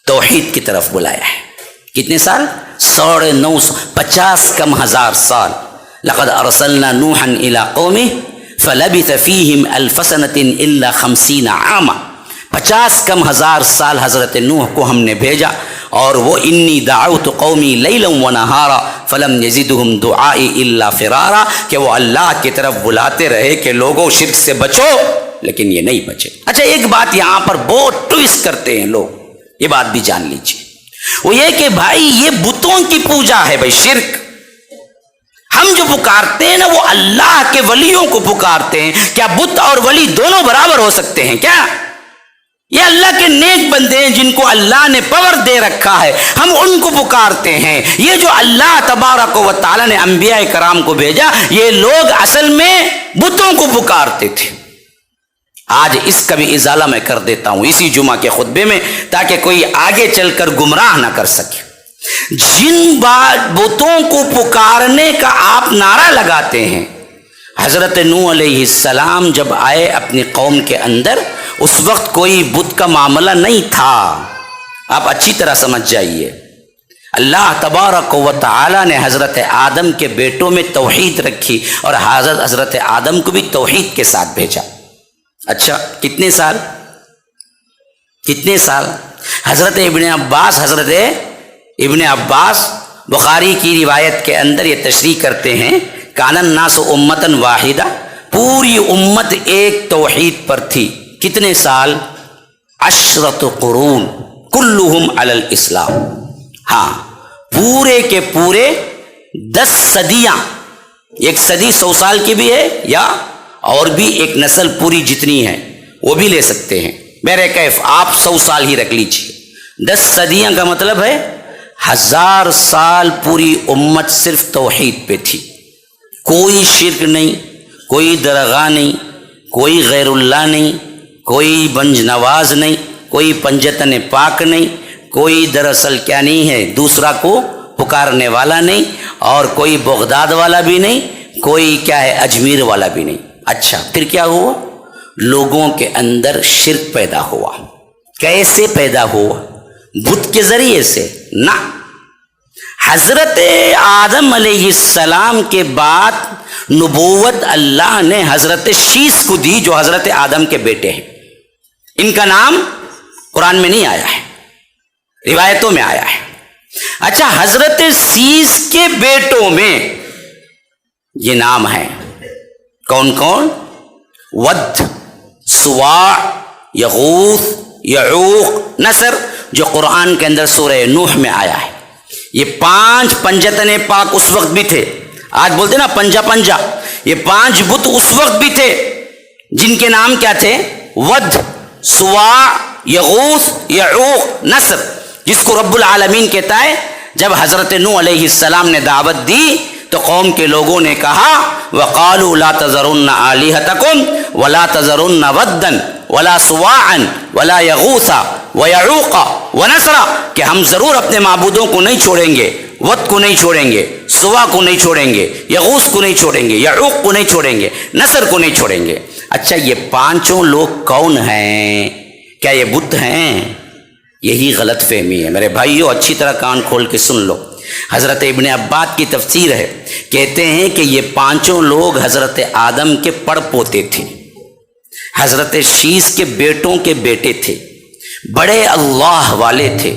توحید کی طرف بلایا ہے۔ کتنے سال؟ 950، 50 کم ہزار سال۔ لقد ارسلنا نوحا الى قومه فلبث فيهم الف سنة الا 50 عاما، 50 کم ہزار سال حضرت نوح کو ہم نے بھیجا، اور وہ انی دعوت قومی لیلا ونہارا فلم یزدہم دعائی الا فرارا، کہ وہ اللہ کی طرف بلاتے رہے کہ لوگوں شرک سے بچو، لیکن یہ نہیں بچے۔ اچھا، ایک بات یہاں پر بہت ٹویسٹ کرتے ہیں لوگ، یہ بات بھی جان لیجیے، وہ یہ کہ بھائی یہ بتوں کی پوجا ہے، بھائی شرک ہم جو پکارتے ہیں نا وہ اللہ کے ولیوں کو پکارتے ہیں۔ کیا بت اور ولی دونوں برابر ہو سکتے ہیں کیا؟ یہ اللہ کے نیک بندے ہیں جن کو اللہ نے پاور دے رکھا ہے، ہم ان کو پکارتے ہیں۔ یہ جو اللہ تبارک و تعالی نے انبیاء کرام کو بھیجا، یہ لوگ اصل میں بتوں کو پکارتے تھے۔ آج اس کا بھی ازالہ میں کر دیتا ہوں اسی جمعہ کے خطبے میں، تاکہ کوئی آگے چل کر گمراہ نہ کر سکے۔ جن بتوں کو پکارنے کا آپ نعرہ لگاتے ہیں، حضرت نوح علیہ السلام جب آئے اپنی قوم کے اندر، اس وقت کوئی بت کا معاملہ نہیں تھا، آپ اچھی طرح سمجھ جائیے۔ اللہ تبارک و تعالی نے حضرت آدم کے بیٹوں میں توحید رکھی، اور حضرت آدم کو بھی توحید کے ساتھ بھیجا۔ اچھا، کتنے سال؟ حضرت ابن عباس بخاری کی روایت کے اندر یہ تشریح کرتے ہیں کان الناس امتاً واحدہ، پوری امت ایک توحید پر تھی۔ کتنے سال؟ 10 قرون کلہم علی الاسلام. ہاں، پورے کے پورے 10 صدیاں. ایک صدی 100 سال کی بھی ہے، یا اور بھی ایک نسل پوری جتنی ہے وہ بھی لے سکتے ہیں. میرے کیف آپ 100 سال ہی رکھ لیجیے. 10 صدیاں کا مطلب ہے 1000 سال پوری امت صرف توحید پہ تھی. کوئی شرک نہیں، کوئی درگاہ نہیں، کوئی غیر اللہ نہیں، کوئی بنج نواز نہیں، کوئی پنجتن پاک نہیں، کوئی دراصل کیا نہیں ہے دوسرا کو پکارنے والا نہیں، اور کوئی بغداد والا بھی نہیں، کوئی کیا ہے اجمیر والا بھی نہیں. اچھا، پھر کیا ہوا؟ لوگوں کے اندر شرک پیدا ہوا. کیسے پیدا ہوا؟ بت کے ذریعے سے؟ نہ. حضرت آدم علیہ السلام کے بعد نبوت اللہ نے حضرت شیس کو دی، جو حضرت آدم کے بیٹے ہیں. ان کا نام قرآن میں نہیں آیا ہے، روایتوں میں آیا ہے. اچھا، حضرت شیس کے بیٹوں میں یہ نام ہے کون کون؟ ود، سواع، یغوث، یعوق، نصر، جو قرآن کے اندر سورہ نوح میں آیا ہے. یہ 5 پنجتن پاک اس وقت بھی تھے. آج بولتے نا پنجا. یہ 5 بت اس وقت بھی تھے، جن کے نام کیا تھے؟ ود، سواع، یغوث، یعوق، نصر، جس کو رب العالمین کہتا ہے جب حضرت نوح علیہ السلام نے دعوت دی تو قوم کے لوگوں نے کہا وَقَالُوا لَا تَذَرُنَّ آلِهَتَكُمْ وَلَا تَذَرُنَّ وَدًّا وَلَا سُوَاعًا وَلَا يَغُوثَ وَيَعُوقَ وَنَسْرَ، کہ ہم ضرور اپنے معبودوں کو نہیں چھوڑیں گے، ود کو نہیں چھوڑیں گے، سوا کو نہیں چھوڑیں گے، یغوث کو نہیں چھوڑیں گے، یعوق کو نہیں چھوڑیں گے، نصر کو نہیں چھوڑیں گے. اچھا، یہ 5 لوگ کون ہیں؟ کیا یہ بت ہیں؟ یہی غلط فہمی ہے میرے بھائیو. اچھی طرح کان کھول کے سن لو. حضرت ابن عباس کی تفسیر ہے، کہتے ہیں کہ یہ 5 لوگ حضرت آدم کے پڑ پوتے تھے، حضرت شیس کے بیٹوں کے بیٹے تھے، بڑے اللہ والے تھے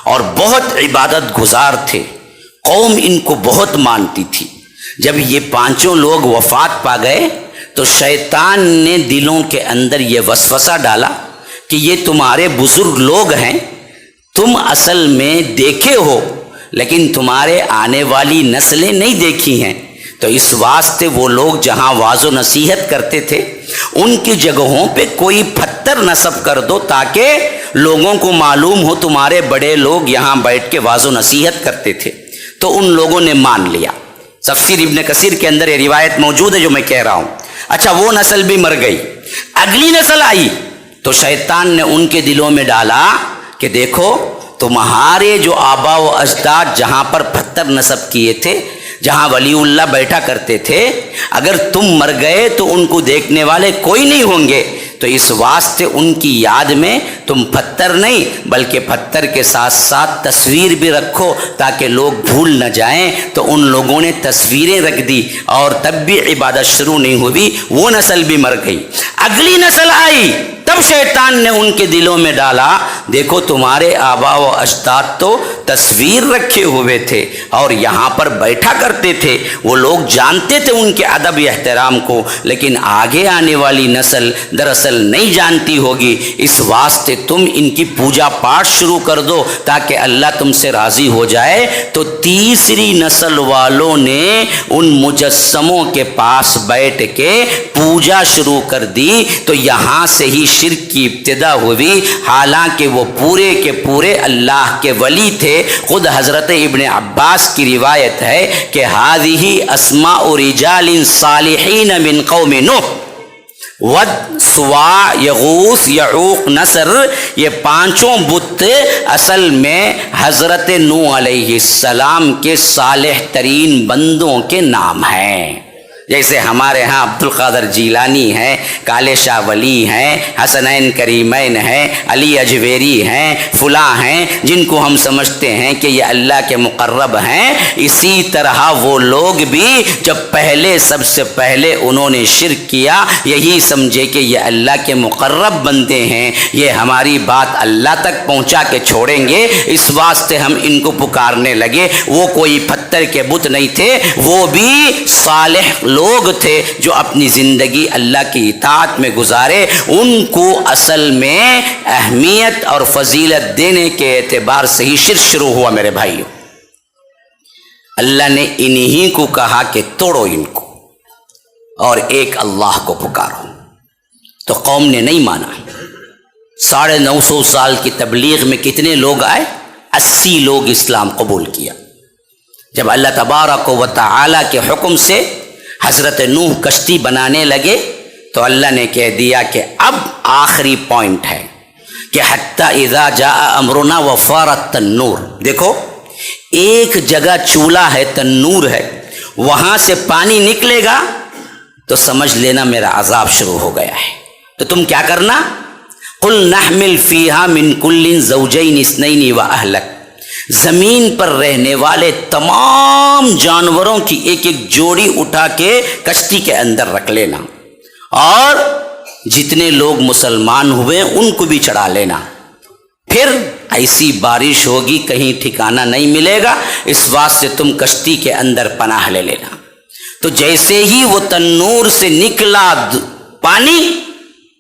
اور بہت عبادت گزار تھے. قوم ان کو بہت مانتی تھی. جب یہ 5 لوگ وفات پا گئے تو شیطان نے دلوں کے اندر یہ وسوسہ ڈالا کہ یہ تمہارے بزرگ لوگ ہیں، تم اصل میں دیکھے ہو لیکن تمہارے آنے والی نسلیں نہیں دیکھی ہیں. تو اس واسطے وہ لوگ جہاں واعظ و نصیحت کرتے تھے ان کی جگہوں پہ کوئی پتھر نصب کر دو تاکہ لوگوں کو معلوم ہو تمہارے بڑے لوگ یہاں بیٹھ کے واعظ و نصیحت کرتے تھے. تو ان لوگوں نے مان لیا. تفسیر ابن کثیر کے اندر یہ روایت موجود ہے جو میں کہہ رہا ہوں. اچھا، وہ نسل بھی مر گئی. اگلی نسل آئی تو شیطان نے ان کے دلوں میں ڈالا کہ دیکھو تمہارے جو آبا و اجداد جہاں پر پتھر نصب کیے تھے، جہاں ولی اللہ بیٹھا کرتے تھے، اگر تم مر گئے تو ان کو دیکھنے والے کوئی نہیں ہوں گے. تو اس واسطے ان کی یاد میں تم پتھر نہیں بلکہ پتھر کے ساتھ ساتھ تصویر بھی رکھو تاکہ لوگ بھول نہ جائیں. تو ان لوگوں نے تصویریں رکھ دی اور تب بھی عبادت شروع نہیں ہوئی، وہ نسل بھی مر گئی. اگلی نسل آئی تب شیطان نے ان کے دلوں میں ڈالا دیکھو تمہارے آبا و اجداد تو تصویر رکھے ہوئے تھے اور یہاں پر بیٹھا کرتے تھے، وہ لوگ جانتے تھے ان کے ادب احترام کو، لیکن آگے آنے والی نسل دراصل نہیں جانتی ہوگی. اس واسطے تم ان کی پوجا پاٹ شروع کر دو تاکہ اللہ تم سے راضی ہو جائے. تو تیسری نسل والوں نے ان مجسموں کے پاس بیٹھ کے پوجا شروع کر دی. تو یہاں سے ہی شرک کی ابتدا ہوئی، حالانکہ وہ پورے کے پورے اللہ کے ولی تھے. خود حضرت ابن عباس کی روایت ہے کہ هذه اسماء رجال صالحین من قوم نوح، ود، سواع، یغوث، یعوق، نصر، یہ 5 بت اصل میں حضرت نوح علیہ السلام کے صالح ترین بندوں کے نام ہیں. جیسے ہمارے ہاں عبد القادر جیلانی ہیں، کالے شاہ ولی ہیں، حسنین کریمین ہیں، علی اجویری ہیں، فلاں ہیں جن کو ہم سمجھتے ہیں کہ یہ اللہ کے مقرب ہیں. اسی طرح وہ لوگ بھی جب پہلے سب سے پہلے انہوں نے شرک کیا، یہی سمجھے کہ یہ اللہ کے مقرب بندے ہیں، یہ ہماری بات اللہ تک پہنچا کے چھوڑیں گے، اس واسطے ہم ان کو پکارنے لگے. وہ کوئی پتھر کے بت نہیں تھے، وہ بھی صالح لوگ تھے جو اپنی زندگی اللہ کی اطاعت میں گزارے، ان کو اصل میں اہمیت اور فضیلت دینے کے اعتبار سے ہی شرک شروع ہوا میرے بھائیوں۔ اللہ نے انہی کو کہا کہ توڑو ان کو اور ایک اللہ کو پکارو، تو قوم نے نہیں مانا۔ 950 سال کی تبلیغ میں کتنے لوگ آئے؟ 80 لوگ اسلام قبول کیا۔ جب اللہ تبارک و تعالی کے حکم سے حضرت نوح کشتی بنانے لگے تو اللہ نے کہہ دیا کہ اب آخری پوائنٹ ہے کہ حتی اذا جاء امرنا وفارت التنور۔ دیکھو، ایک جگہ چولہا ہے، تنور ہے، وہاں سے پانی نکلے گا تو سمجھ لینا میرا عذاب شروع ہو گیا ہے۔ تو تم کیا کرنا؟ قل نحمل فیہا من کل زوجین اثنین واہلک، زمین پر رہنے والے تمام جانوروں کی ایک ایک جوڑی اٹھا کے کشتی کے اندر رکھ لینا، اور جتنے لوگ مسلمان ہوئے ان کو بھی چڑھا لینا۔ پھر ایسی بارش ہوگی کہیں ٹھکانہ نہیں ملے گا، اس واسطے تم کشتی کے اندر پناہ لے لینا۔ تو جیسے ہی وہ تنور سے نکلا پانی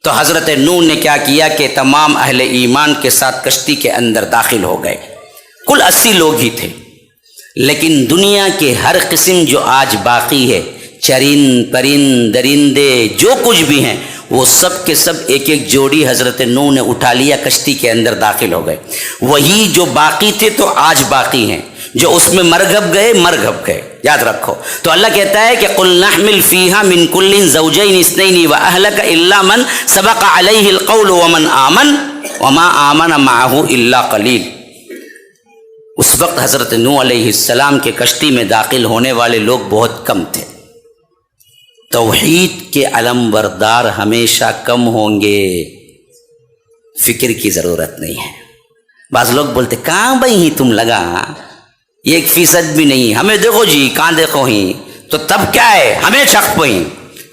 تو حضرت نوح نے کیا کیا کہ تمام اہل ایمان کے ساتھ کشتی کے اندر داخل ہو گئے۔ کل 80 لوگ ہی تھے، لیکن دنیا کے ہر قسم جو آج باقی ہے، چرند پرند درندے جو کچھ بھی ہیں، وہ سب کے سب ایک ایک جوڑی حضرت نوح نے اٹھا لیا، کشتی کے اندر داخل ہو گئے۔ وہی جو باقی تھے تو آج باقی ہیں، جو اس میں مرغب گئے مرغب گئے، یاد رکھو۔ تو اللہ کہتا ہے کہ قل نحمل فیہا من کل زوجین اثنین واہلک الا من سبق علیہ القول ومن آمن وما آمن معہ الا قلیل۔ اس وقت حضرت نوح علیہ السلام کے کشتی میں داخل ہونے والے لوگ بہت کم تھے۔ توحید کے علم بردار ہمیشہ کم ہوں گے، فکر کی ضرورت نہیں ہے۔ بعض لوگ بولتے کہاں بھائی ہی تم لگا، 1% بھی نہیں، ہمیں دیکھو جی کہاں دیکھو ہی، تو تب کیا ہے، ہمیں حق پہ،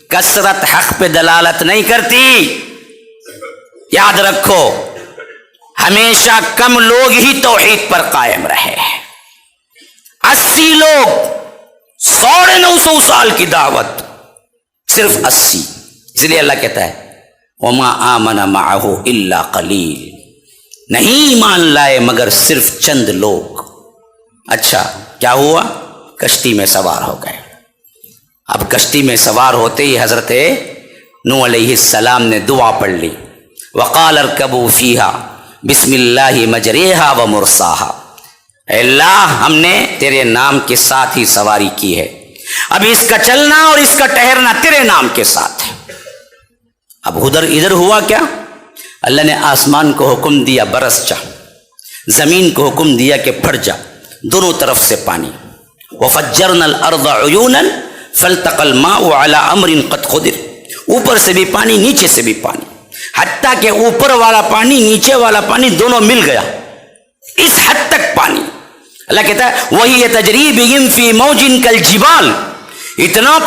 کثرت حق پہ دلالت نہیں کرتی، یاد رکھو۔ ہمیشہ کم لوگ ہی توحید پر قائم رہے ہیں۔ 80 لوگ، 950 سال کی دعوت، صرف 80۔ اس لیے اللہ کہتا ہے وما آمن معہ الا قلیل، نہیں ایمان لائے مگر صرف چند لوگ۔ اچھا کیا ہوا؟ کشتی میں سوار ہو گئے۔ اب کشتی میں سوار ہوتے ہی حضرت نوح علیہ السلام نے دعا پڑھ لی، وقال ارکبوا فیہا بسم اللہ مجریہا و مرساہا، اے اللہ ہم نے تیرے نام کے ساتھ ہی سواری کی ہے، اب اس کا چلنا اور اس کا ٹہرنا تیرے نام کے ساتھ ہے۔ اب ادھر ہوا کیا؟ اللہ نے آسمان کو حکم دیا برس جا، زمین کو حکم دیا کہ پھٹ جا، دونوں طرف سے پانی۔ وفجرنا الارض عیونا فالتقى الماء على امر قد قدر، اوپر سے بھی پانی نیچے سے بھی پانی، حتیٰ کہ اوپر والا پانی نیچے والا پانی دونوں مل گیا، اس حد تک پانی۔ اللہ کہتا ہے وہی تجری بہم فی موج کالجبال، اتنا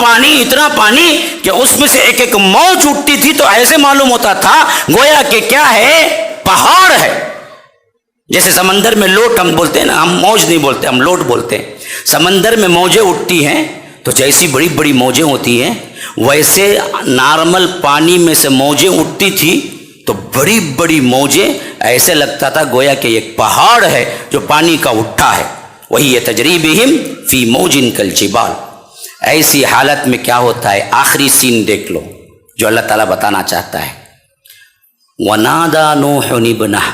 پانی کہ اس میں سے ایک ایک موج اٹھتی تھی تو ایسے معلوم ہوتا تھا گویا کہ کیا ہے، پہاڑ ہے۔ جیسے سمندر میں لوٹ ہم بولتے ہیں نا، ہم موج نہیں بولتے، ہم لوٹ بولتے ہیں۔ سمندر میں موجیں اٹھتی ہیں تو جیسی بڑی بڑی موجیں ہوتی ہیں، ویسے نارمل پانی میں سے موجیں اٹھتی تھی تو بڑی بڑی موجیں، ایسے لگتا تھا گویا کہ ایک پہاڑ ہے جو پانی کا اٹھا ہے۔ وہی تجری بہم فی موج کالجبال۔ ایسی حالت میں کیا ہوتا ہے، آخری سین دیکھ لو جو اللہ تعالیٰ بتانا چاہتا ہے۔ وَنَادَى نُوحٌ ابْنَهُ،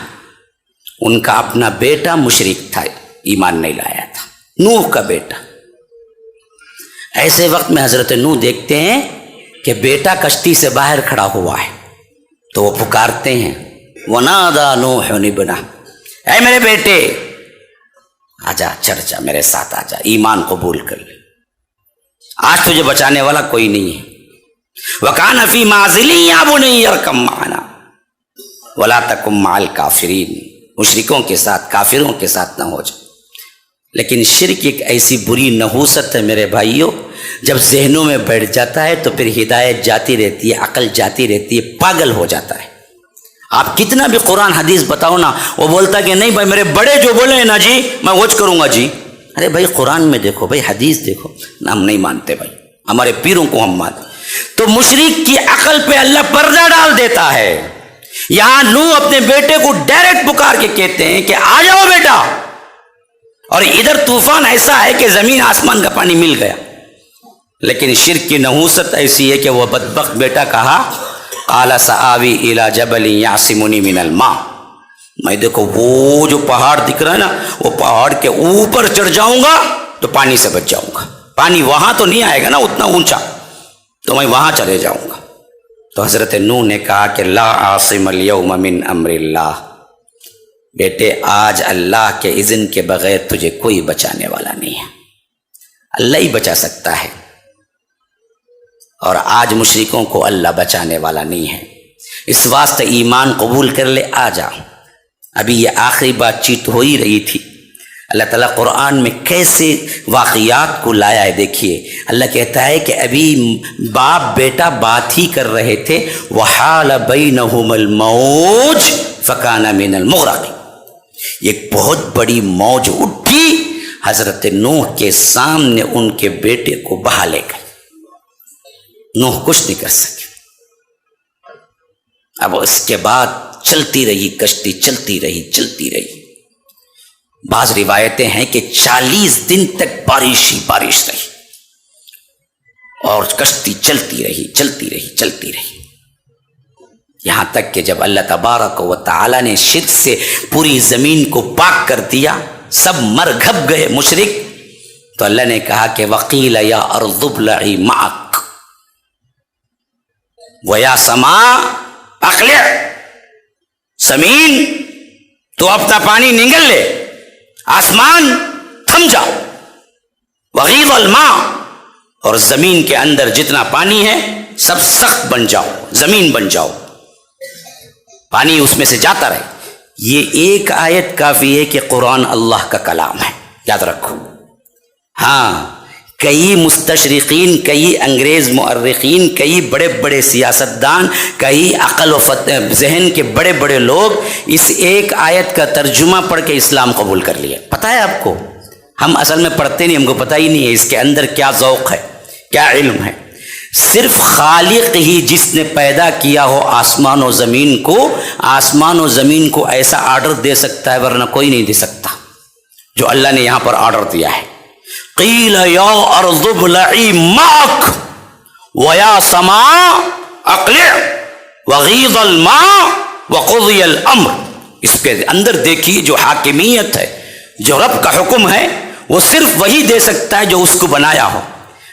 ان کا اپنا بیٹا مشرک تھا، ایمان نہیں لایا تھا، نوح کا بیٹا۔ ایسے وقت میں حضرت نوح دیکھتے ہیں کہ بیٹا کشتی سے باہر کھڑا ہوا ہے تو وہ پکارتے ہیں وَنَادَى نُوحٌ ابْنَهُ، اے میرے بیٹے آجا، چڑھ جا، میرے ساتھ آجا، ایمان قبول کر لے، آج تجھے بچانے والا کوئی نہیں ہے۔ وَكَانَ فِي مَعْزِلٍ يَا بُنَيَّ ارْكَب مَعَنَا وَلَا تَكُن مَعَ الْكَافِرِينَ، مشرکوں کے ساتھ، کافروں کے ساتھ نہ ہو جائے۔ لیکن شرک ایک ایسی بری نحوست ہے میرے بھائیوں، جب ذہنوں میں بیٹھ جاتا ہے تو پھر ہدایت جاتی رہتی ہے، عقل جاتی رہتی ہے، پاگل ہو جاتا ہے۔ آپ کتنا بھی قرآن حدیث بتاؤ نا، وہ بولتا کہ نہیں بھائی میرے بڑے جو بولے ہیں نا جی میں وچ کروں گا جی۔ ارے بھائی قرآن میں دیکھو، بھائی حدیث دیکھو نا، ہم نہیں مانتے بھائی، ہمارے پیروں کو ہم مانتے. تو مشرک کی عقل پہ اللہ پردہ ڈال دیتا ہے. یہاں نوح اپنے بیٹے کو ڈائریکٹ پکار کے کہتے ہیں کہ آ جاؤ بیٹا, اور ادھر طوفان ایسا ہے کہ زمین آسمان کا پانی مل گیا. لیکن شرک کی نحوست ایسی ہے کہ وہ بدبخت بیٹا کہا قال سآوی الی جبل یعصمنی من الماء, میں دیکھو وہ جو پہاڑ دکھ رہا ہے نا, وہ پہاڑ کے اوپر چڑھ جاؤں گا تو پانی سے بچ جاؤں گا. پانی وہاں تو نہیں آئے گا نا اتنا اونچا, تو میں وہاں چلے جاؤں گا. تو حضرت نوح نے کہا کہ لا عاصم اليوم من امر اللہ, بیٹے آج اللہ کے اذن کے بغیر تجھے کوئی بچانے والا نہیں ہے, اللہ ہی بچا سکتا ہے. اور آج مشرکوں کو اللہ بچانے والا نہیں ہے. اس واسطے ایمان قبول کر لے, آ جا. ابھی یہ آخری بات چیت ہو ہی رہی تھی. اللہ تعالیٰ قرآن میں کیسے واقعات کو لایا ہے دیکھیے. اللہ کہتا ہے کہ ابھی باپ بیٹا بات ہی کر رہے تھے, وحال بینہم الموج فکان من المغرقین, ایک بہت بڑی موج اٹھی, حضرت نوح کے سامنے ان کے بیٹے کو بہا لے گئی. نوح کچھ نہیں کر سکے. اب اس کے بعد چلتی رہی کشتی, چلتی رہی. بعض روایتیں ہیں کہ 40 دن تک بارش ہی بارش رہی, اور کشتی چلتی رہی, یہاں تک کہ جب اللہ تبارک و تعالی نے شرک سے پوری زمین کو پاک کر دیا, سب مر گھپ گئے مشرک, تو اللہ نے کہا کہ وقیل یا ارض ابلعی معک ویا سما اقلع, زمین تو اپنا پانی نگل لے, آسمان تھم جا, وغیض الماء, اور زمین کے اندر جتنا پانی ہے سب سخت بن جاؤ, زمین بن جاؤ, پانی اس میں سے جاتا رہے. یہ ایک آیت کافی ہے کہ قرآن اللہ کا کلام ہے, یاد رکھو. ہاں, کئی مستشرقین, کئی انگریز مؤرخین, کئی بڑے بڑے سیاستدان, کئی عقل و ذہن کے بڑے بڑے لوگ اس ایک آیت کا ترجمہ پڑھ کے اسلام قبول کر لیا. پتہ ہے آپ کو, ہم اصل میں پڑھتے نہیں, ہم کو پتہ ہی نہیں ہے اس کے اندر کیا ذوق ہے, کیا علم ہے. صرف خالق ہی جس نے پیدا کیا ہو آسمان و زمین کو, آسمان و زمین کو ایسا آرڈر دے سکتا ہے, ورنہ کوئی نہیں دے سکتا جو اللہ نے یہاں پر آرڈر دیا ہے. قیل یا ارض ابلعی معک ویا سماء اقلع وغیض الماء وقضی الامر. اس کے اندر دیکھیے جو حاکمیت ہے, جو رب کا حکم ہے, وہ صرف وہی دے سکتا ہے جو اس کو بنایا ہو.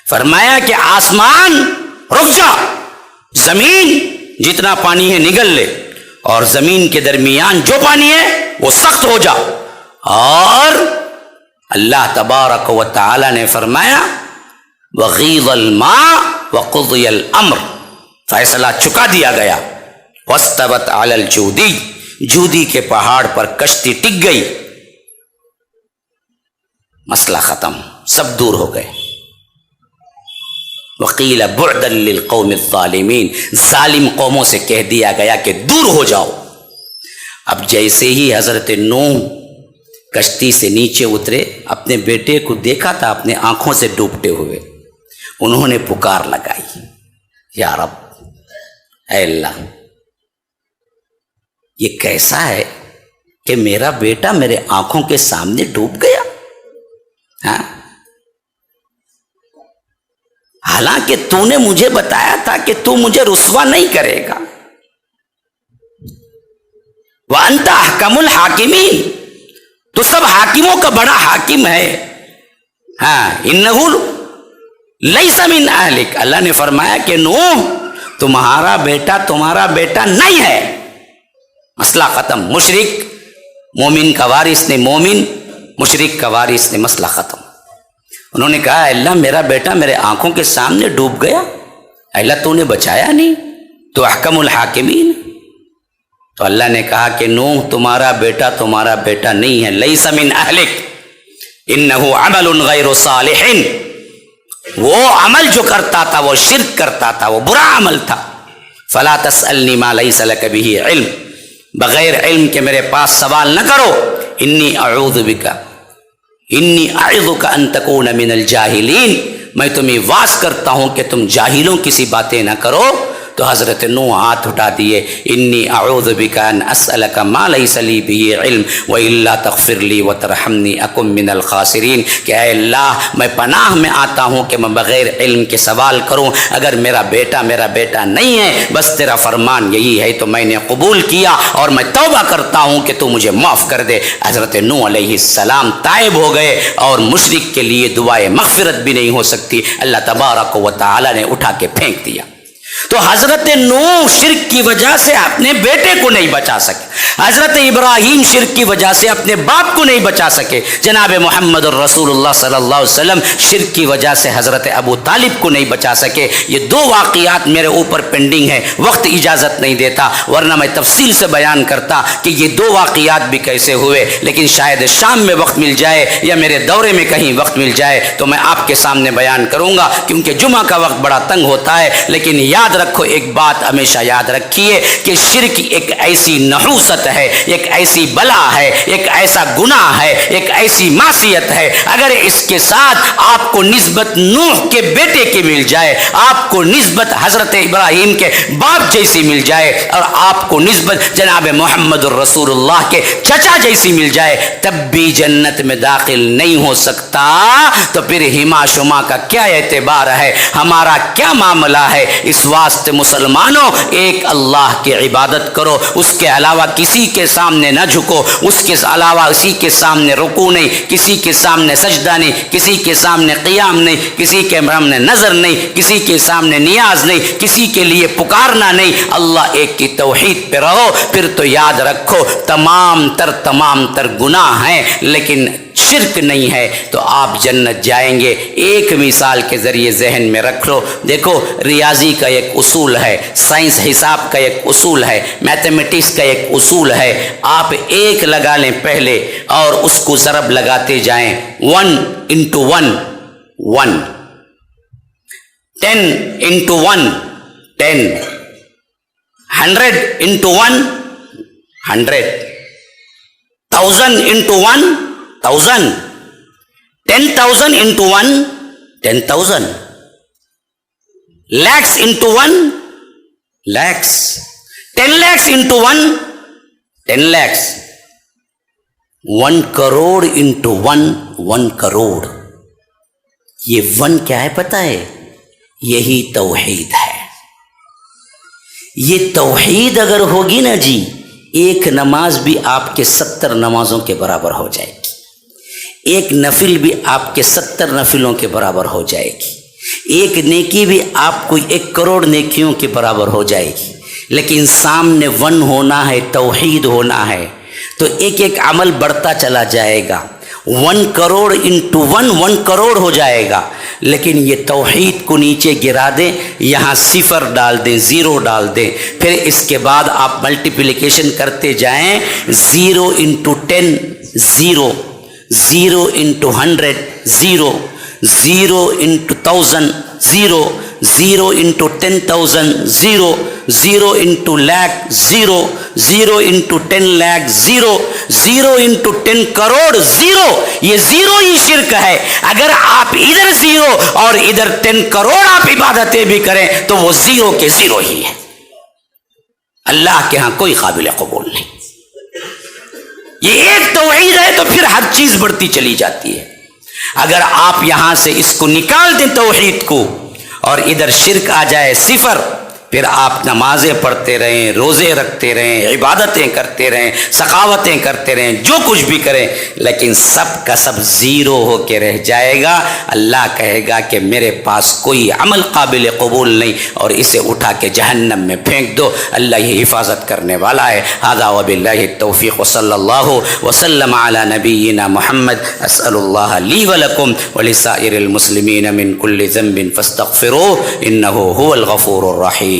فرمایا کہ آسمان رک جا, زمین جتنا پانی ہے نگل لے, اور زمین کے درمیان جو پانی ہے وہ سخت ہو جا. اور اللہ تبارک و تعالی نے فرمایا وغیض الماء وقضی الامر, فیصلہ چکا دیا گیا. واستوت علی الجودی, جودی کے پہاڑ پر کشتی ٹک گئی, مسئلہ ختم, سب دور ہو گئے. وقیل بعدا للقوم الظالمین, ظالم قوموں سے کہہ دیا گیا کہ دور ہو جاؤ. اب جیسے ہی حضرت نوح کشتی سے نیچے اترے, اپنے بیٹے کو دیکھا تھا اپنے آنکھوں سے ڈوبتے ہوئے, انہوں نے پکار لگائی, یا رب, اے اللہ, یہ کیسا ہے کہ میرا بیٹا میرے آنکھوں کے سامنے ڈوب گیا. ہاں, حالانکہ تو نے مجھے بتایا تھا کہ تو مجھے رسوا نہیں کرے گا. وَأَنْتَ أَحْكَمُ الْحَاكِمِينَ, تو سب حاکموں کا بڑا حاکم ہے. ہاں, إِنَّهُ لَيْسَ مِنْ أَهْلِكَ, اللہ نے فرمایا کہ نوح تمہارا بیٹا نہیں ہے. مسئلہ ختم. مشرک مومن کا وارث نے مومن, مشرک کا وارث نے مسئلہ ختم. انہوں نے کہا اللہ میرا بیٹا میرے آنکھوں کے سامنے ڈوب گیا, اللہ تو نے بچایا نہیں, تو احکم الحاکمین. تو اللہ نے کہا کہ نوح تمہارا بیٹا نہیں ہے, لیس من اہلک انہ عمل غیر صالح, وہ عمل جو کرتا تھا وہ شرک کرتا تھا, وہ برا عمل تھا. فلا تسألنی ما لیس لک بہ علم, بغیر علم کے میرے پاس سوال نہ کرو. انی اعوذ بک ان تکون من الجاہلین, میں تمہیں واز کرتا ہوں کہ تم جاہلوں کی سی باتیں نہ کرو. تو حضرت نوح ہاتھ اٹھا دیے, انی اعوذ بک ان اسألک ما لیس لی بہ علم والا تغفر لی وترحمنی اکن من الخاسرین, کہ اے اللہ میں پناہ میں آتا ہوں کہ میں بغیر علم کے سوال کروں, اگر میرا بیٹا نہیں ہے, بس تیرا فرمان یہی ہے تو میں نے قبول کیا اور میں توبہ کرتا ہوں کہ تو مجھے معاف کر دے. حضرت نوح علیہ السلام تائب ہو گئے اور مشرک کے لیے دعائے مغفرت بھی نہیں ہو سکتی, اللہ تبارک و تعالی نے اٹھا کے پھینک دیا. تو حضرت نوح شرک کی وجہ سے اپنے بیٹے کو نہیں بچا سکے, حضرت ابراہیم شرک کی وجہ سے اپنے باپ کو نہیں بچا سکے, جناب محمد الرسول اللہ صلی اللہ علیہ وسلم شرک کی وجہ سے حضرت ابو طالب کو نہیں بچا سکے. یہ دو واقعات میرے اوپر پینڈنگ ہیں, وقت اجازت نہیں دیتا, ورنہ میں تفصیل سے بیان کرتا کہ یہ دو واقعات بھی کیسے ہوئے, لیکن شاید شام میں وقت مل جائے یا میرے دورے میں کہیں وقت مل جائے تو میں آپ کے سامنے بیان کروں گا, کیونکہ جمعہ کا وقت بڑا تنگ ہوتا ہے. لیکن یاد رکھو, ایک بات ہمیشہ یاد رکھیے کہ شرک ایک ایسی نحوست ہے, ایک ایسی بلا ہے, ایک ایسا گناہ ہے, ایک ایسی معصیت ہے, اگر اس کے ساتھ آپ کو نسبت نوح کے بیٹے کی مل جائے, آپ کو نسبت حضرت ابراہیم کے باپ جیسی مل جائے, اور آپ کو نسبت جناب محمد الرسول اللہ کے چچا جیسی مل جائے, تب بھی جنت میں داخل نہیں ہو سکتا. تو پھر ہما شما کا کیا اعتبار ہے, ہمارا کیا معاملہ ہے؟ اس واسطے مسلمانوں ایک اللہ کی عبادت کرو, اس کے علاوہ کسی کے سامنے نہ جھکو, اس کے علاوہ اسی کے سامنے رکوع نہیں, کسی کے سامنے سجدہ نہیں, کسی کے سامنے قیام نہیں, کسی کے سامنے نظر نہیں, کسی کے سامنے نیاز نہیں, کسی کے لیے پکارنا نہیں, اللہ ایک کی توحید پہ رہو. پھر تو یاد رکھو تمام تر گناہ ہیں لیکن شرک نہیں ہے تو آپ جنت جائیں گے. ایک مثال کے ذریعے ذہن میں رکھ لو, دیکھو ریاضی کا ایک اصول ہے, سائنس حساب کا ایک اصول ہے, میتھمیٹکس کا ایک اصول ہے. آپ ایک لگا لیں پہلے اور اس کو ضرب لگاتے جائیں, 1 into 1 1, 10 into 1 10, 100 into 1 100, 1000 into 1 1000, 10,000 into 1 10,000, lakhs into 1 lakhs, 10 lakhs into 1 10 lakhs, 1 crore into 1 crore. یہ 1 کیا ہے پتہ ہے؟ یہی توحید ہے. یہ توحید اگر ہوگی نا جی, ایک نماز بھی آپ کے 70 نمازوں کے برابر ہو جائے گی, ایک نفل بھی آپ کے 70 نفلوں کے برابر ہو جائے گی, ایک نیکی بھی آپ کو 1 کروڑ نیکیوں کے برابر ہو جائے گی. لیکن سامنے 1 ہونا ہے, توحید ہونا ہے, تو ایک ایک عمل بڑھتا چلا جائے گا. 1 کروڑ into 1 کروڑ ہو جائے گا. لیکن یہ توحید کو نیچے گرا دیں, یہاں 0 ڈال دیں, 0 ڈال دیں, پھر اس کے بعد آپ ملٹیپلیکیشن کرتے جائیں, 0 into 10 0, 0 into 100 0, 0 into 1000 0, 0 into 10,000 0, 0 into lakh 0, 0 into 10 lakh 0, 0 into 10 crore 0. یہ 0 ہی شرک ہے. اگر آپ ادھر 0 اور ادھر 10 کروڑ آپ عبادتیں بھی کریں تو وہ 0 کے 0 ہی ہے. اللہ کے ہاں کوئی قابل قبول نہیں. یہ ایک توحید ہے تو پھر ہر چیز بڑھتی چلی جاتی ہے. اگر آپ یہاں سے اس کو نکال دیں توحید کو اور ادھر شرک آ جائے 0, پھر آپ نمازیں پڑھتے رہیں, روزے رکھتے رہیں, عبادتیں کرتے رہیں, سخاوتیں کرتے رہیں, جو کچھ بھی کریں, لیکن سب کا سب 0 ہو کے رہ جائے گا. اللہ کہے گا کہ میرے پاس کوئی عمل قابل قبول نہیں اور اسے اٹھا کے جہنم میں پھینک دو. اللہ یہ حفاظت کرنے والا ہے. ھذا وباللہ التوفیق وصلی اللہ وسلم علی نبینا محمد. اسأل اللہ لی ولکم ولسائر المسلمین من کل ذنب فاستغفروه انه هو الغفور الرحیم.